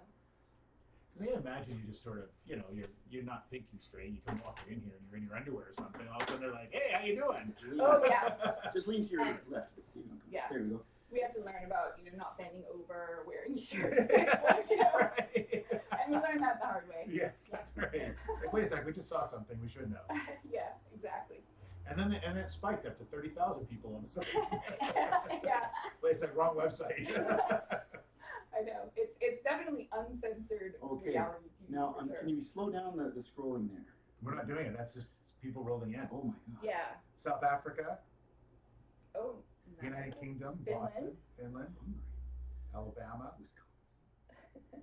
Because I imagine you just sort of, you know, you're not thinking straight. You come walking in here and you're in your underwear or something. All of a sudden they're like, hey, how you doing? Oh, yeah. Just lean to your And- left, Stephen. Yeah. There we go. We have to learn about, not bending over, wearing shirts. That's you know? right. And we learned that the hard way. Yes, that's right. Like, wait a sec, we just saw something. We should know. Yeah, exactly. And then it spiked up to 30,000 people on the site. Yeah. Wait a sec, wrong website. I know. It's definitely uncensored Okay. reality TV. Now, for sure. can you slow down the scrolling there? We're not doing it. That's just people rolling in. Oh my God. Yeah. South Africa, Oh. United Kingdom, Finland. Boston, Finland, Alabama. Wisconsin.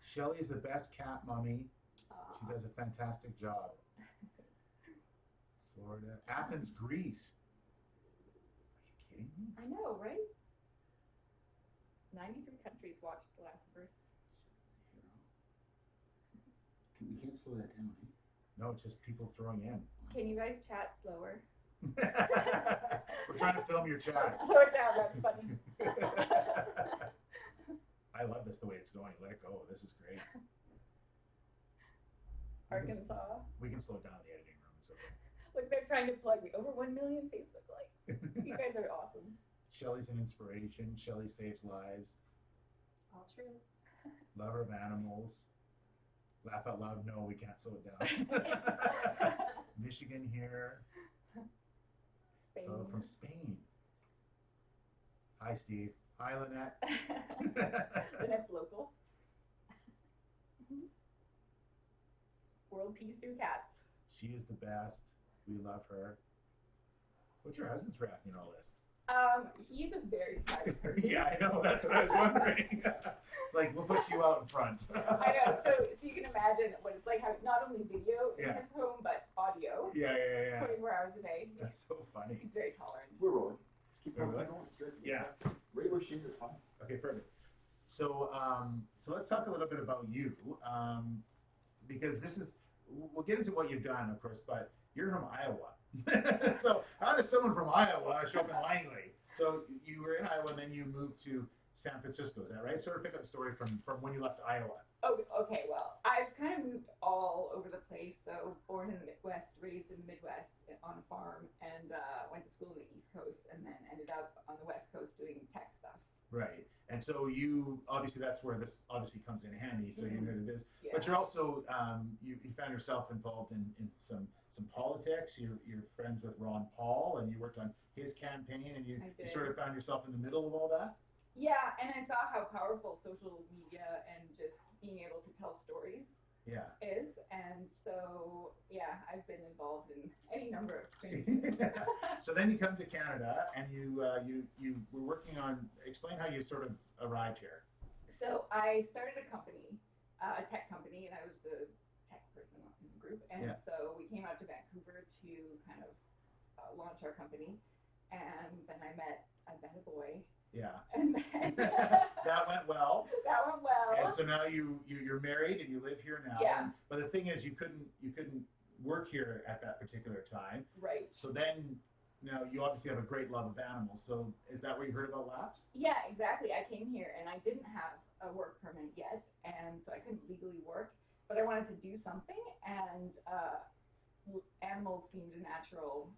Shelly is the best cat mummy. Aw. She does a fantastic job. Florida, Athens, Greece. Are you kidding me? I know, right? 93 countries watched the last birth. We can't slow that down, eh? No, it's just people throwing in. Can you guys chat slower? We're trying to film your chats. Slow it down, that's funny. I love this the way it's going. Let it go. This is great. Arkansas. We can slow down the editing room. It's okay. Look, they're trying to plug me. Over 1 million Facebook likes. You guys are awesome. Shelly's an inspiration. Shelly saves lives. All true. Lover of animals. Laugh out loud. No, we can't slow it down. Michigan here. Spain. Oh, from Spain. Hi, Steve. Hi, Lynette. Lynette's local. World peace through cats. She is the best. We love her. What's your husband's reacting to all this? He's a very private person. Yeah, I know. That's what I was wondering. It's like, we'll put you out in front. I know. So you can imagine what it's like having not only video in Yeah. his home, but audio. Yeah. 24 hours a day. That's so funny. He's very tolerant. We're rolling. Keep We're going. rolling? Keep going. It's good. Yeah. Regular shit is fine. Okay, perfect. So, so let's talk a little bit about you, because this is, we'll get into what you've done, of course, but you're from Iowa. So how does someone from Iowa show up in Langley? So you were in Iowa and then you moved to San Francisco, is that right? Sort of pick up the story from when you left Iowa. Oh, okay. Well, I've kind of moved all over the place. So born in the Midwest, raised in the Midwest on a farm, and went to school on the East Coast, and then ended up on the West Coast doing tech stuff. Right. And so you, obviously that's where this obviously comes in handy, so you know what it is. Yeah. But you're also, you found yourself involved in some politics. You're friends with Ron Paul, and you worked on his campaign, and you did. sort of found yourself in the middle of all that. Yeah, and I saw how powerful social media and just being able to tell stories Yeah. is, and so yeah, I've been involved in any number of strange things. So then you come to Canada, and you were working on. Explain how you sort of arrived here. So I started a company, a tech company, and I was the tech person in the group. And Yeah. so we came out to Vancouver to kind of launch our company. And then I met a boy. Yeah. And then That went well. that went well. And so now you're married and you live here now. Yeah. But the thing is, you couldn't work here at that particular time. Right. So then, now you obviously have a great love of animals. So is that where you heard about Laps? Yeah, exactly. I came here and I didn't have a work permit yet, and so I couldn't legally work, but I wanted to do something, and animals seemed a natural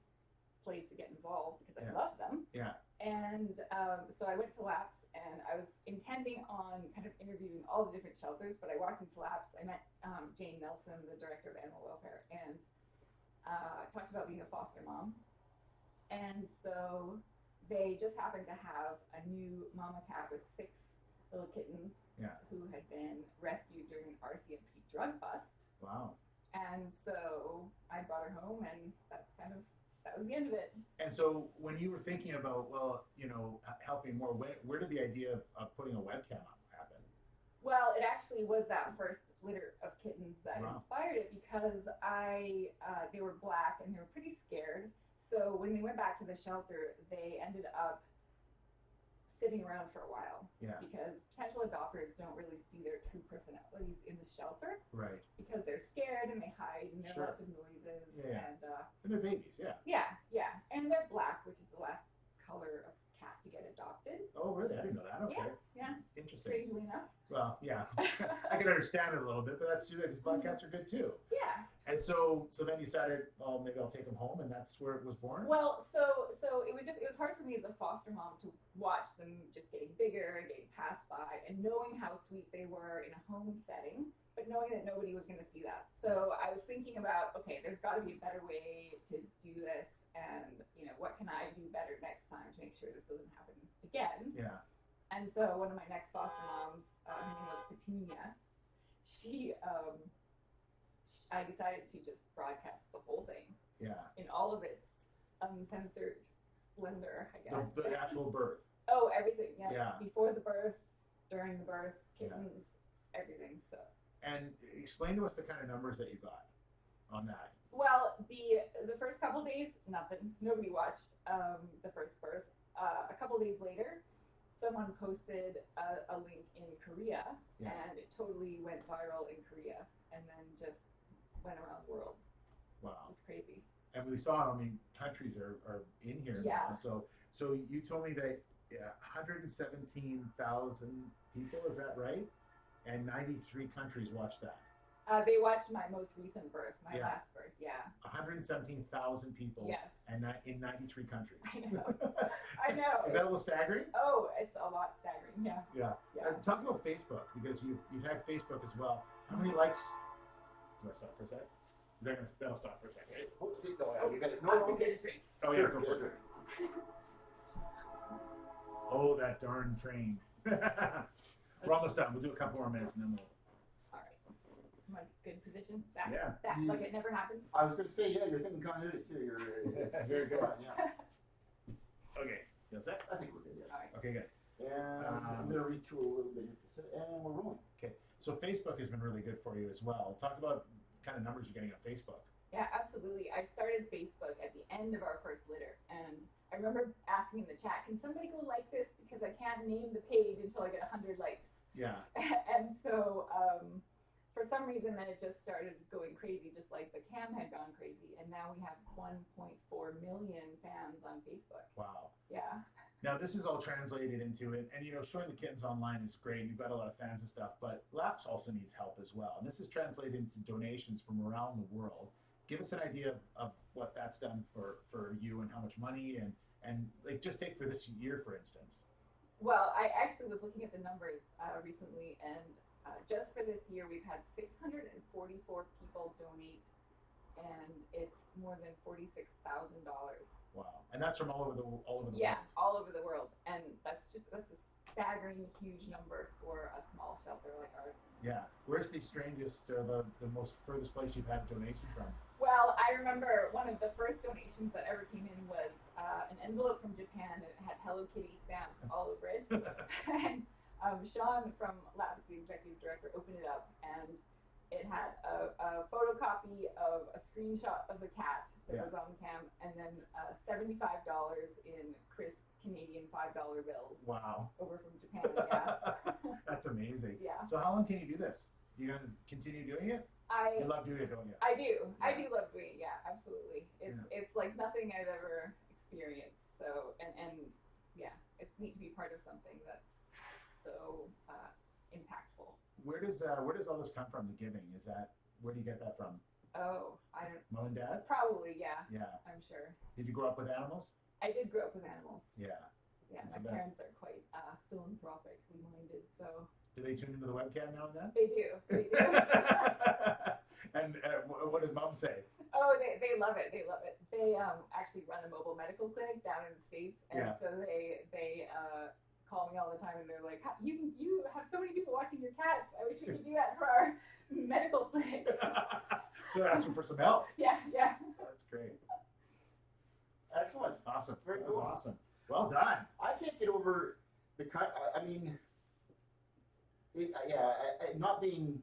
place to get involved because I Yeah. love them. Yeah. And so I went to Laps, and I was intending on kind of interviewing all the different shelters, but I walked into Laps, I met Jane Nelson, the director of animal welfare, and talked about being a foster mom. And so they just happened to have a new mama cat with 6 little kittens who had been rescued during an RCMP drug bust. Wow. And so I brought her home, and that was the end of it. And so when you were thinking about, well, you know, helping more, where did the idea of putting a webcam up happen? Well, it actually was that first litter of kittens that inspired it, because they were black and they were pretty scared. So when they went back to the shelter, they ended up sitting around for a while. Yeah. Because potential adopters don't really see their true personalities in the shelter. Right. Because they're scared and they hide and there are lots of noises. Yeah. And they're babies, yeah. Yeah. And they're black, which is the last color of cat to get adopted. Oh, really? I didn't know that. Okay. Yeah. Interesting. Strangely enough. Well, yeah. I can understand it a little bit, but that's too bad because black cats are good too. Yeah. And so then you decided, oh, maybe I'll take them home, and that's where it was born? Well, so it was hard for me as a foster mom to watch them just getting bigger and getting passed by, and knowing how sweet they were in a home setting, but knowing that nobody was going to see that. So I was thinking about, okay, there's got to be a better way to do this, and what can I do better next time to make sure this doesn't happen again? Yeah. And so one of my next foster moms, her name was Petunia. I decided to just broadcast the whole thing. Yeah. In all of its uncensored splendor, I guess. The actual birth. Oh, everything. Yeah. Yeah. Before the birth, during the birth, kittens, everything. So. And explain to us the kind of numbers that you got on that. Well, the first couple days, nothing. Nobody watched the first birth. A couple days later, someone posted a link in Korea, and it totally went viral in Korea, and then just went around the world. Wow. It was crazy. And we saw, countries are in here now. So you told me that 117,000 people, is that right? And 93 countries watched that. They watched my most recent birth, my last birth, 117,000 people. Yes. And in 93 countries. I know. I know. Is that a little staggering? Oh, it's a lot staggering, yeah. Yeah. Talk about Facebook, because you've had Facebook as well. How many likes? Do I stop for a sec? That'll stop for a second. Right? Oh, Steve, you got it. No, get a drink. Oh, yeah, go for it. Oh, that darn train. We're almost done. We'll do a couple more minutes and then we'll. All right. Am I good position? Back, Yeah. like it never happened? I was going to say, you're thinking continuity too. You're very good. Yeah. Okay. You all set? I think we're good, yeah. All right. Okay, good. And I'm going to retool a little bit here, and we're rolling. Okay. So Facebook has been really good for you as well. Talk about kind of numbers you're getting on Facebook. Yeah, absolutely. I started Facebook at the end of our first litter, and I remember asking in the chat, can somebody go like this, because I can't name the page until I get 100 likes. Yeah. And so for some reason then it just started going crazy, just like the cam had gone crazy, and now we have 1.4 million fans on Facebook. Wow. Yeah. Now this is all translated into it, and showing the kittens online is great. You've got a lot of fans and stuff, but Laps also needs help as well. And this is translated into donations from around the world. Give us an idea of what that's done for you, and how much money, and like just take for this year, for instance. Well, I actually was looking at the numbers recently, and just for this year, we've had 644 people donate, and it's more than $46,000. Wow, and that's from all over the world. Yeah, all over the world, and that's a staggering huge number for a small shelter like ours. Yeah, where's the strangest or the most furthest place you've had a donation from? Well, I remember one of the first donations that ever came in was an envelope from Japan. It had Hello Kitty stamps all over it. And Sean from Labs, the executive director, opened it up, and it had a photocopy of a screenshot of the cat that was on the cam, and then $75 in crisp Canadian $5 bills. Wow. Over from Japan, yeah. That's amazing. Yeah. So how long can you do this? You gonna continue doing it? You love doing it, don't you? I do. Yeah. I do love doing it. Yeah, absolutely. It's like nothing I've ever experienced. So and yeah, it's neat to be part of something that's so impactful. Where does all this come from? The giving, where do you get that from? Oh, I don't. Mom and Dad? Probably, yeah. Yeah. I'm sure. Did you grow up with animals? I did grow up with animals. Yeah. Yeah, my parents are quite philanthropically minded, so. Do they tune into the webcam now and then? They do. They do. And what does Mom say? Oh, they love it. They love it. They actually run a mobile medical clinic down in the States, and Yeah. so they call me all the time, and they're like, "You have so many people watching your cats. I wish we could do that for our medical clinic." So they're asking for some help. Yeah. That's great. Excellent. Awesome. Very That was cool. awesome. Well done. I can't get over the kind. I mean, not being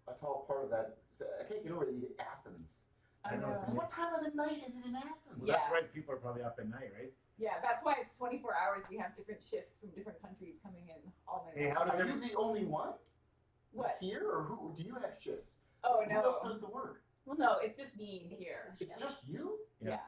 a tall part of that. I can't get over that you get Athens. I know. It's What time of the night is it in Athens? Well, that's Yeah. right. People are probably up at night, right? Yeah, that's why it's 24 hours. We have different shifts from different countries coming in all night. Hey, long. how does Are every- you the only one What? here, or who do you have shifts? Oh Who else no. does the work? Well, no, it's just me here. It's just you. Yeah.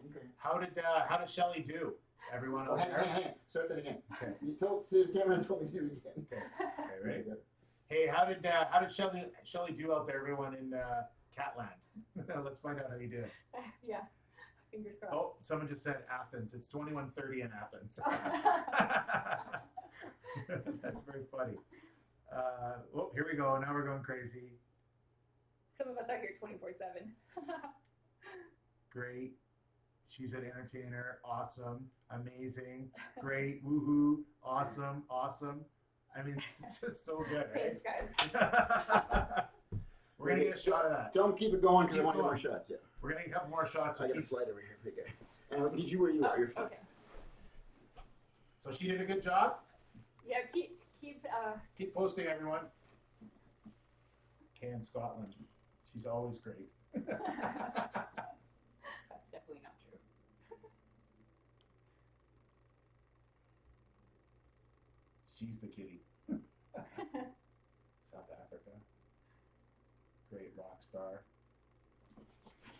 Okay. How did Shelly do? Everyone Oh, out hang there? on. Start that again. Okay. You see, the cameraman told me to do it again. Okay, ready? Okay. Hey, how did Shelly do out there? Everyone in Catland. Let's find out how you did. Yeah. Fingers crossed. Oh, someone just said Athens. It's 21:30 in Athens. That's very funny. Oh, here we go. Now we're going crazy. Some of us are here 24/7. Great. She's an entertainer. Awesome. Amazing. Great. Woohoo. Awesome. Awesome. I mean, this is just so good, right? Thanks, guys. We're going to get a shot of that. Don't keep it going because I Keep want to get more going. shots. Yeah. We're going to get a couple more shots. So I got a keep- slide over here. Big guy. And did you where you are? You're fine. Okay. So she did a good job. Yeah, keep Keep posting, everyone. Kay in Scotland. She's always great. That's definitely not true. She's the kitty. South Africa. Great rock star.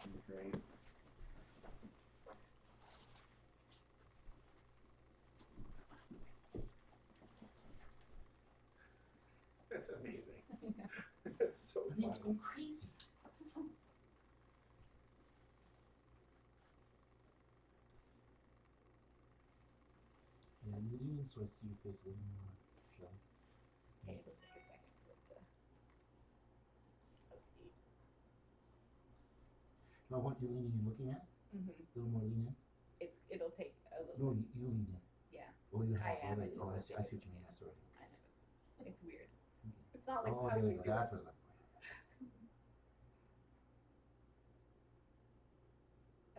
She's great. That's amazing. It's so It's funny. going crazy. Yeah, you lean so I see your face a little more, Shelly. Okay, it'll take a second for it to update. No, I want you leaning and looking at. Mm-hmm. A little more lean in. It'll take a little. No, you lean in. Yeah. Oh, you I have. am, Oh, I I just see what you mean. Yeah, sorry. I know it's weird. It's not like Oh, how there we you do go. it. That's what I'm looking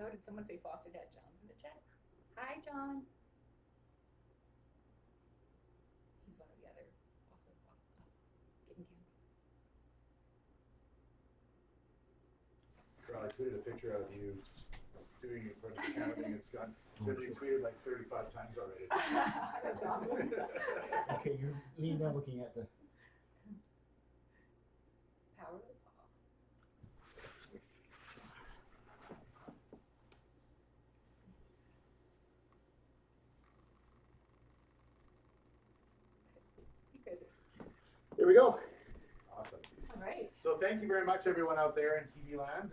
Oh, did someone say Foster Dad John's in the chat? Hi, John. He's one of the other awesome kitten cams. Carl, I tweeted a picture of you doing it in front of the camera thing. It's gone. It's been retweeted like 35 times already. That's awesome. for. Okay, you're leaning down looking at the. Power of the paw. You guys are There we go. Awesome. all right. So thank you very much, everyone out there in TV land,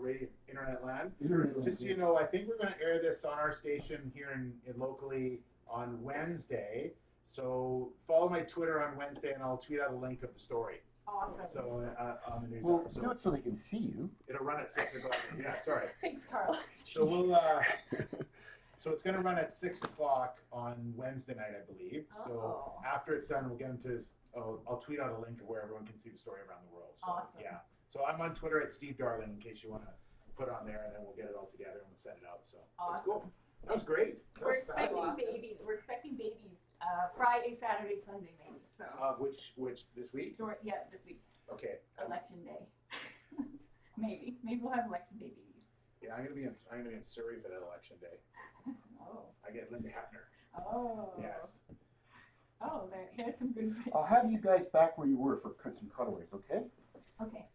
radio, internet land. Internet Just so you know, I think we're going to air this on our station here in locally on Wednesday. So follow my Twitter on Wednesday, and I'll tweet out a link of the story. Awesome. So on the news Well, hour. do So it so they can see you. it'll run at 6 o'clock. Yeah, sorry. Thanks, Carl. So we'll. So it's going to run at 6 o'clock on Wednesday night, I believe. So Oh. after it's done, we'll get into. I'll tweet out a link of where everyone can see the story around the world. So, Awesome. Yeah. So I'm on Twitter at Steve Darling in case you want to put it on there, and then we'll get it all together and we'll send it out. So that's cool. That was great. That We're was fabulous. expecting babies. We're expecting babies Friday, Saturday, Sunday, maybe. So Which this week? yeah, this week, Okay. election day. Maybe we'll have election day babies. Yeah, I'm gonna be in Surrey for that election day. Oh. I get Linda Hapner. Oh. Yes. Oh, there's some good friends. I'll have you guys back where you were for some cutaways, okay? Okay.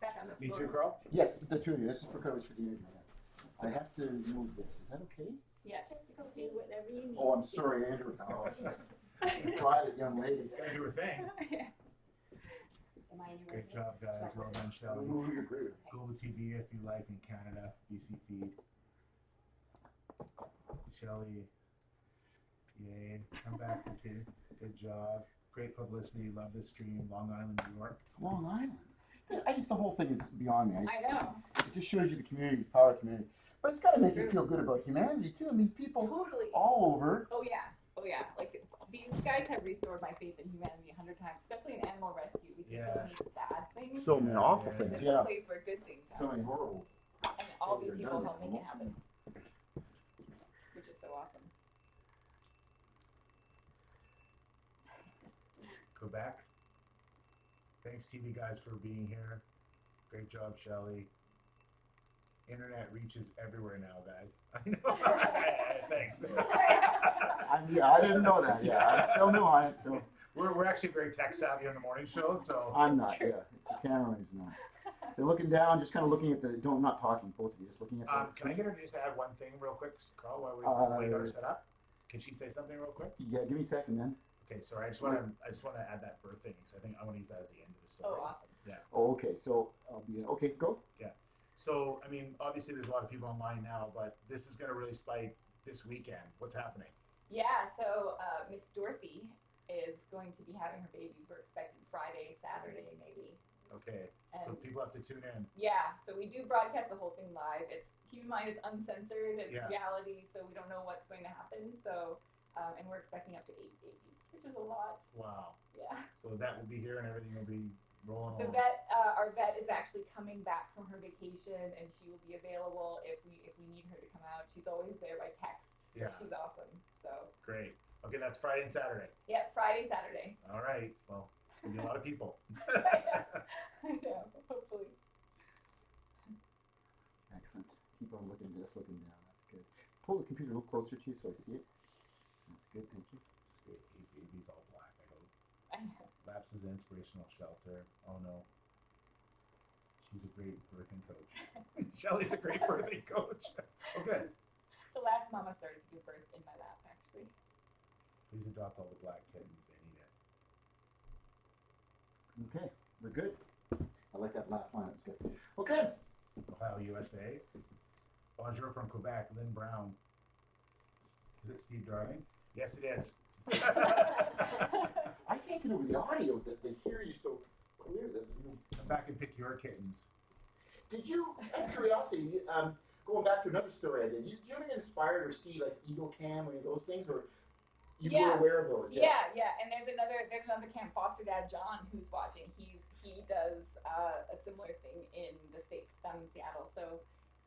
Back on the Me floor. too, Carl. Yes, the two of you. This is for cutaways for the internet. I have to move this. Is that okay? Yeah, just go do whatever you need. Oh, I'm sorry, Andrew. Oh, she's a private young lady. Gotta do her thing. Am I in your Great way? job, guys. Well done, Shelly. Ooh, you're great. Global TV if you like in Canada, BC feed. Shelly, yay. Come back, kid. Good job. Great publicity. Love this stream. Long Island, New York. Long Island. The whole thing is beyond me. I know. It just shows you the community, the power of community. But it's got to make you feel good about humanity too. I mean, people Totally. all over. Oh yeah. Like these guys have restored my faith in humanity 100 times, especially in animal rescue. We see so many bad things. So many awful This things. is Yeah. a place where good things So happen. many horrible. And all these they're people done help make it almost. happen. Which is so awesome. Quebec. Thanks, TV guys, for being here. Great job, Shelly. Internet reaches everywhere now, guys. I know. Thanks. I didn't know that. Yeah, I'm still new on it. So We're actually very tech savvy on the morning show, so I'm not. Yeah, it's the camera who's not. So looking down, just kind of looking at the. Don't not talking. Both of you just looking at the. can I get her to just add one thing real quick, Carl, while we got her set up? Can she say something real quick? Yeah, give me a second then. Okay, sorry. I just want to add that birth thing because I think I want to use that as the end of the story. Oh, awesome. Yeah. Oh, okay. So I'll be okay. Go. So I mean, obviously there's a lot of people online now, but this is going to really spike this weekend. What's happening? Yeah, so Miss Dorothy is going to be having her babies. We're expecting Friday, Saturday, maybe. Okay. So And people have to tune in. yeah, so we do broadcast the whole thing live. It's keep in mind it's uncensored, it's Yeah. reality, so we don't know what's going to happen. So and we're expecting up to 8 babies, which is a lot. Wow. Yeah. So that will be here and everything will be rolling The along. vet, our vet is actually coming back from her vacation, and she will be available if we need her to come out. She's always there by text. So Yeah. she's awesome. So Great. Okay, that's Friday and Saturday. yeah, Friday, Saturday. All right. Well, it's gonna be a lot of people. I know. Hopefully. Excellent. Keep on looking. Just looking down. That's good. Pull the computer a little closer to you so I see it. That's good. Thank you. Sweet. 8 babies all black. I hope. I know. Lapses in inspirational shelter. Oh no. She's a great birthing coach. Shelly's a great birthing coach. Oh, good. The last mama started to give birth in my lap, actually. Please adopt all the black kittens. They need it. Okay, we're good. I like that last line. That's good. Okay. Ohio, USA. Bonjour from Quebec. Lynn Brown. Is it Steve Darling? Yes, it is. I can't get over the audio that they hear you so clear. That, Come back and pick your kittens. Did you, out of curiosity, going back to another story I did, did you ever get inspired or see like Eagle Cam or any of those things, or you Yeah. were aware of those? Yeah. And there's another camp, foster dad John, who's watching. He does a similar thing in the States, down in Seattle. So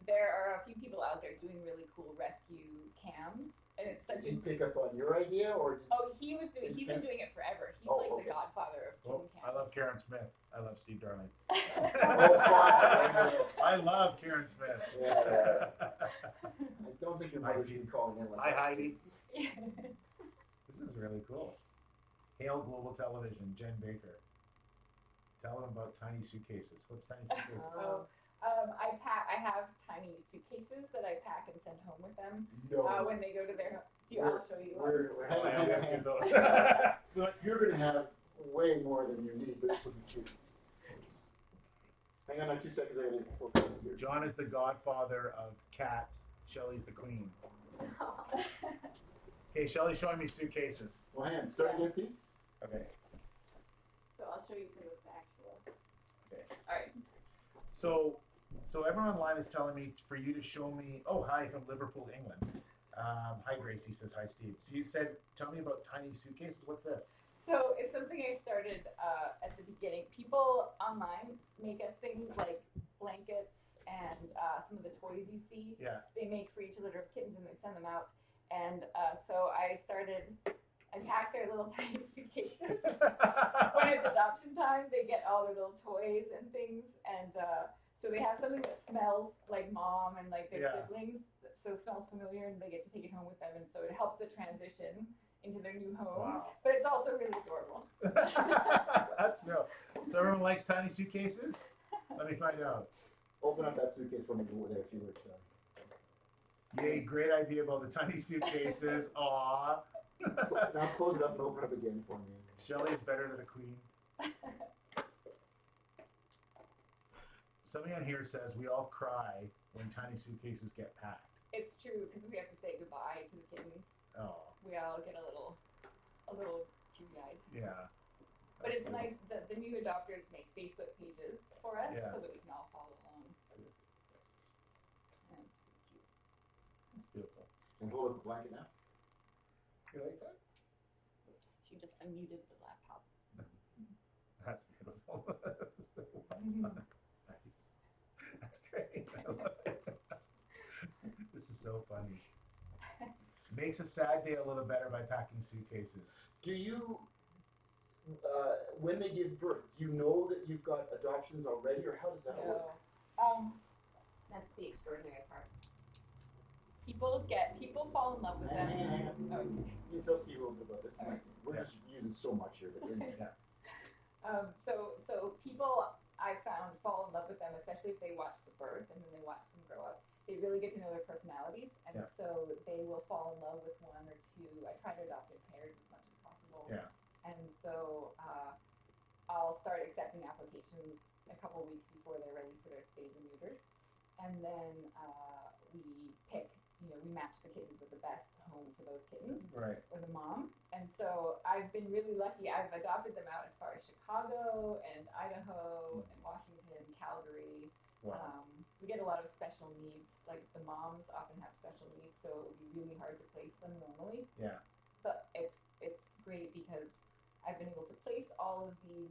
there are a few people out there doing really cool rescue cams, and it's such Did a he pick up on your idea, or did, he's been doing it forever. He's Oh, like okay. the godfather of Oh, kitten I love Karen Smith. I love Steve Darling. Oh, fine. I love Karen Smith. Yeah. I don't think your Hi, mother Steve. should be calling in like Hi, that. Heidi. This is really cool. Hail Global Television, Jen Baker. Tell them about tiny suitcases. What's tiny suitcases? So I have tiny suitcases that I pack and send home with them No. when they go to their home. I'll show you. We're Oh, yeah, we have to hang do on. those. You're going to have way more than you need, but this will be cute. Hang on 2 seconds. I got to focus here. John is the godfather of cats. Shelly's the queen. Okay, Shelly's showing me suitcases. Well, hang on. Start again, Steve. Okay. So I'll show you some of the actual. Okay. All right. So everyone online is telling me for you to show me. Oh, hi from Liverpool, England. Hi, Gracie says hi, Steve. So you said, tell me about tiny suitcases. What's this? So it's something I started at the beginning. People online make us things like blankets and some of the toys you see. Yeah. They make for each litter of kittens and they send them out. And so I pack their little tiny suitcases. When it's adoption time, they get all their little toys and things. And so they have something that smells like mom and like their Yeah. siblings. So it smells familiar and they get to take it home with them. And so it helps the transition into their new home. Wow. But it's also really adorable. That's real. So everyone likes tiny suitcases? Let me find out. Open up that suitcase for me over there if you would. Yay, great idea about the tiny suitcases. Aw. Now close it up and open it up again for me. Shelly is better than a queen. Somebody on here says we all cry when tiny suitcases get packed. It's true because we have to say goodbye to the kittens. Oh, We all get a little teary-eyed. yeah. But That's it's cool. nice that the new adopters make Facebook pages for us Yeah. so that we can all follow along. And it's pretty cute. That's beautiful. And hold up the blanket now. You like that? Oops, she just unmuted the laptop. That's beautiful. Nice. That's great. I love it. This is so funny. Makes a sad day a little better by packing suitcases. Do you, when they give birth, do you know that you've got adoptions already, or how does that work? No. That's the extraordinary part. People fall in love with them. Hang on. Oh, You tell Steve a little bit about this. Alright. We're just using so much here, but anyway. So people I found fall in love with them, especially if they watch the birth and then they watch them grow up. They really get to know their personalities, and Yeah. so they will fall in love with one or two. I try to adopt in pairs as much as possible. Yeah. And so I'll start accepting applications a couple weeks before they're ready for their spays and neuters, and then we pick. We match the kittens with the best home for those kittens. Right. Or the mom. And so I've been really lucky. I've adopted them out as far as Chicago and Idaho and Washington, Calgary. Wow. So we get a lot of special needs. Like the moms often have special needs, so it would be really hard to place them normally. Yeah. But it's great because I've been able to place all of these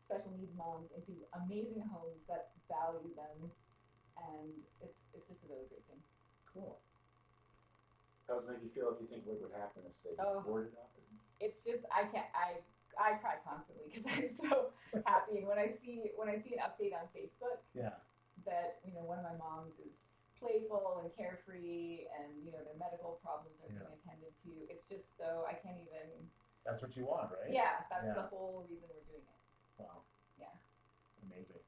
special needs moms into amazing homes that value them, and it's just a really great thing. Cool. How does it make you feel if you think what would happen if they Oh. boarded up? It's just I cry constantly because I'm so happy, and when I see an update on Facebook Yeah. that one of my moms is playful and carefree, and their medical problems are being attended to, it's just so I can't even. That's what you want, right? Yeah, that's Yeah. the whole reason we're doing it. Wow. Yeah. Amazing.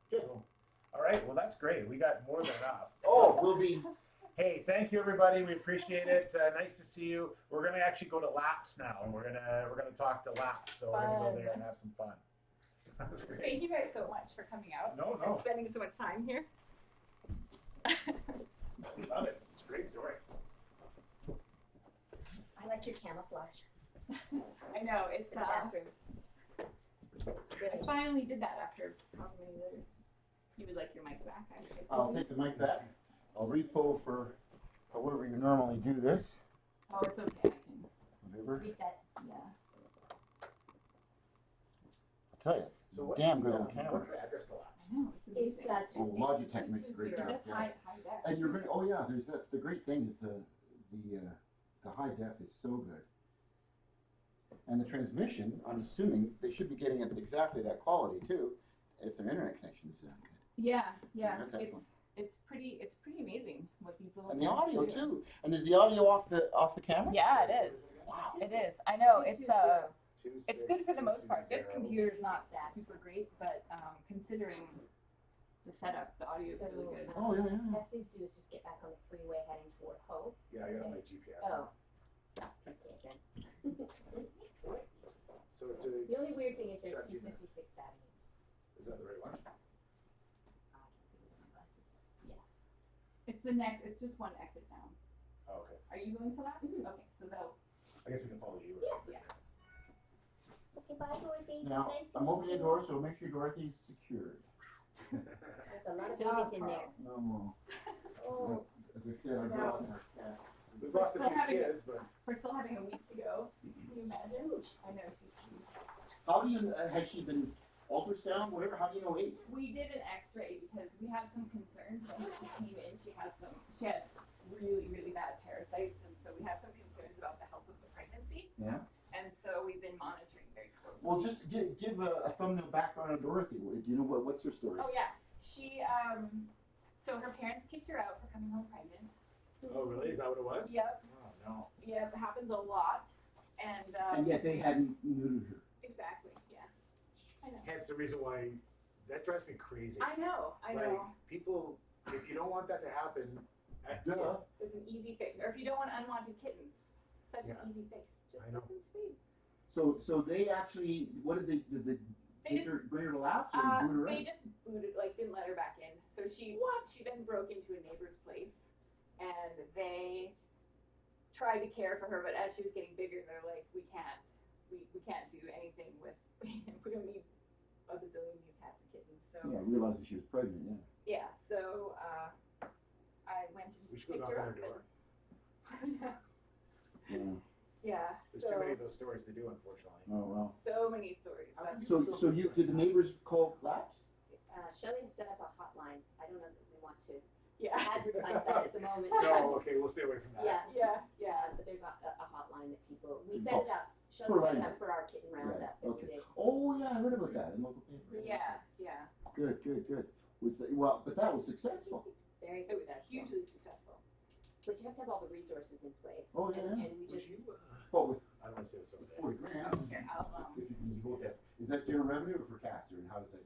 Good. Cool. All right. Well, that's great. We got more than enough. Oh, we'll be. Hey, thank you everybody. We appreciate it. Nice to see you. We're gonna actually go to Laps now, and we're gonna talk to Laps. So we're gonna go there and have some fun. That was great. Thank you guys so much for coming out No. and spending so much time here. We love it. It's a great story. I like your camouflage. I know it's. The bathroom. I Really. finally did that after how many years? You would like your mic back? I'll take the mic back. I'll repo for however you normally do this. Oh, it's okay. I can. Whatever. Reset. Yeah. I'll tell you. So what's Damn the, good on camera. What's the address to Laps? I know. It's It's amazing. Oh, Logitech makes a great It job. does Yeah. high def. And you're going to, oh yeah, that's the great thing is the high def is so good. And the transmission, I'm assuming they should be getting it exactly that quality too, if their internet connection is good. Yeah. That's excellent. It's pretty amazing what these little. And the things audio do. too. And is the audio off the camera? Yeah, it is. Wow. It is. I know it's 260, it's good for the most part. This 220. computer's not super great, but considering the setup, the audio is really good. Oh yeah. Best thing to do is just get back on the freeway heading toward Hope. Yeah, I got my GPS. Oh. Escape then. So The only weird thing is there's 70 minutes. 256th Avenue. Is that the right one? I can't see with my glasses. Yes. It's the next. It's just one exit down. Oh, okay. Are you going to that? Mhm. Okay, so they'll. I guess we can follow you or something. Yeah. Okay, bye, Dorothy. Now Nice to I'm meet opening the you. door, so make sure Dorothy's secured. There's a lot of Good job, babies in there. No more. Oh, As I said, I brought her cats. We've lost a few Having- kids, but We're still having a week to go. Can you imagine? I know she's huge. How do you, has she been ultrasound, whatever, how do you know age? We did an X-ray because we had some concerns when she came in. She had really bad parasites, and so we had some concerns about the health of the pregnancy. Yeah. And so we've been monitoring very closely. Well, just give a thumbnail background on Dorothy. Do you know what's her story? Oh yeah, she so her parents kicked her out for coming home pregnant. oh really? Is that what it was? Yep, Oh no. it happens a lot, and And yet they hadn't neutered her. exactly, yeah, I know. Hence the reason why that drives me crazy. I know. Like people, if you don't want that to happen, Duh. It's an easy fix. Or if you don't want unwanted kittens, such Yeah. an easy fix. Just I know. let them stay. So they actually, what did they They bring her to Laps or boot her They in? just booted, didn't let her back in. So she then broke into a neighbor's place, and they tried to care for her, but as she was getting bigger, they're like, we can't do anything with, we don't need a bazillion new cats and kittens. So Yeah, I realized that she was pregnant, yeah. yeah, so I went and We should go picked knock her on up. her door. Yeah. Yeah, There's so too many of those stories to do, unfortunately. Oh, well. so many stories. How That's- come So you, did the neighbors call Labs? Shelly has set up a hotline. I don't know that we want to yeah, advertise that at the moment. No, okay, we'll stay away from that. Yeah, yeah. but there's a hotline that people, we set it up. Shelly For set it Rhino. up for our kitten roundup. Yeah, okay. Every day. Oh, yeah, I heard about that in local paper. Yeah. Good. Was that, well, but that was successful. Very It was successful. hugely successful. But you have to have all the resources in place. Oh, yeah. And we Would just, you, Oh, with I don't want to say this over there. 40 grand. Here, I'll If you can use both that. Is that general revenue or for cats, or how does that?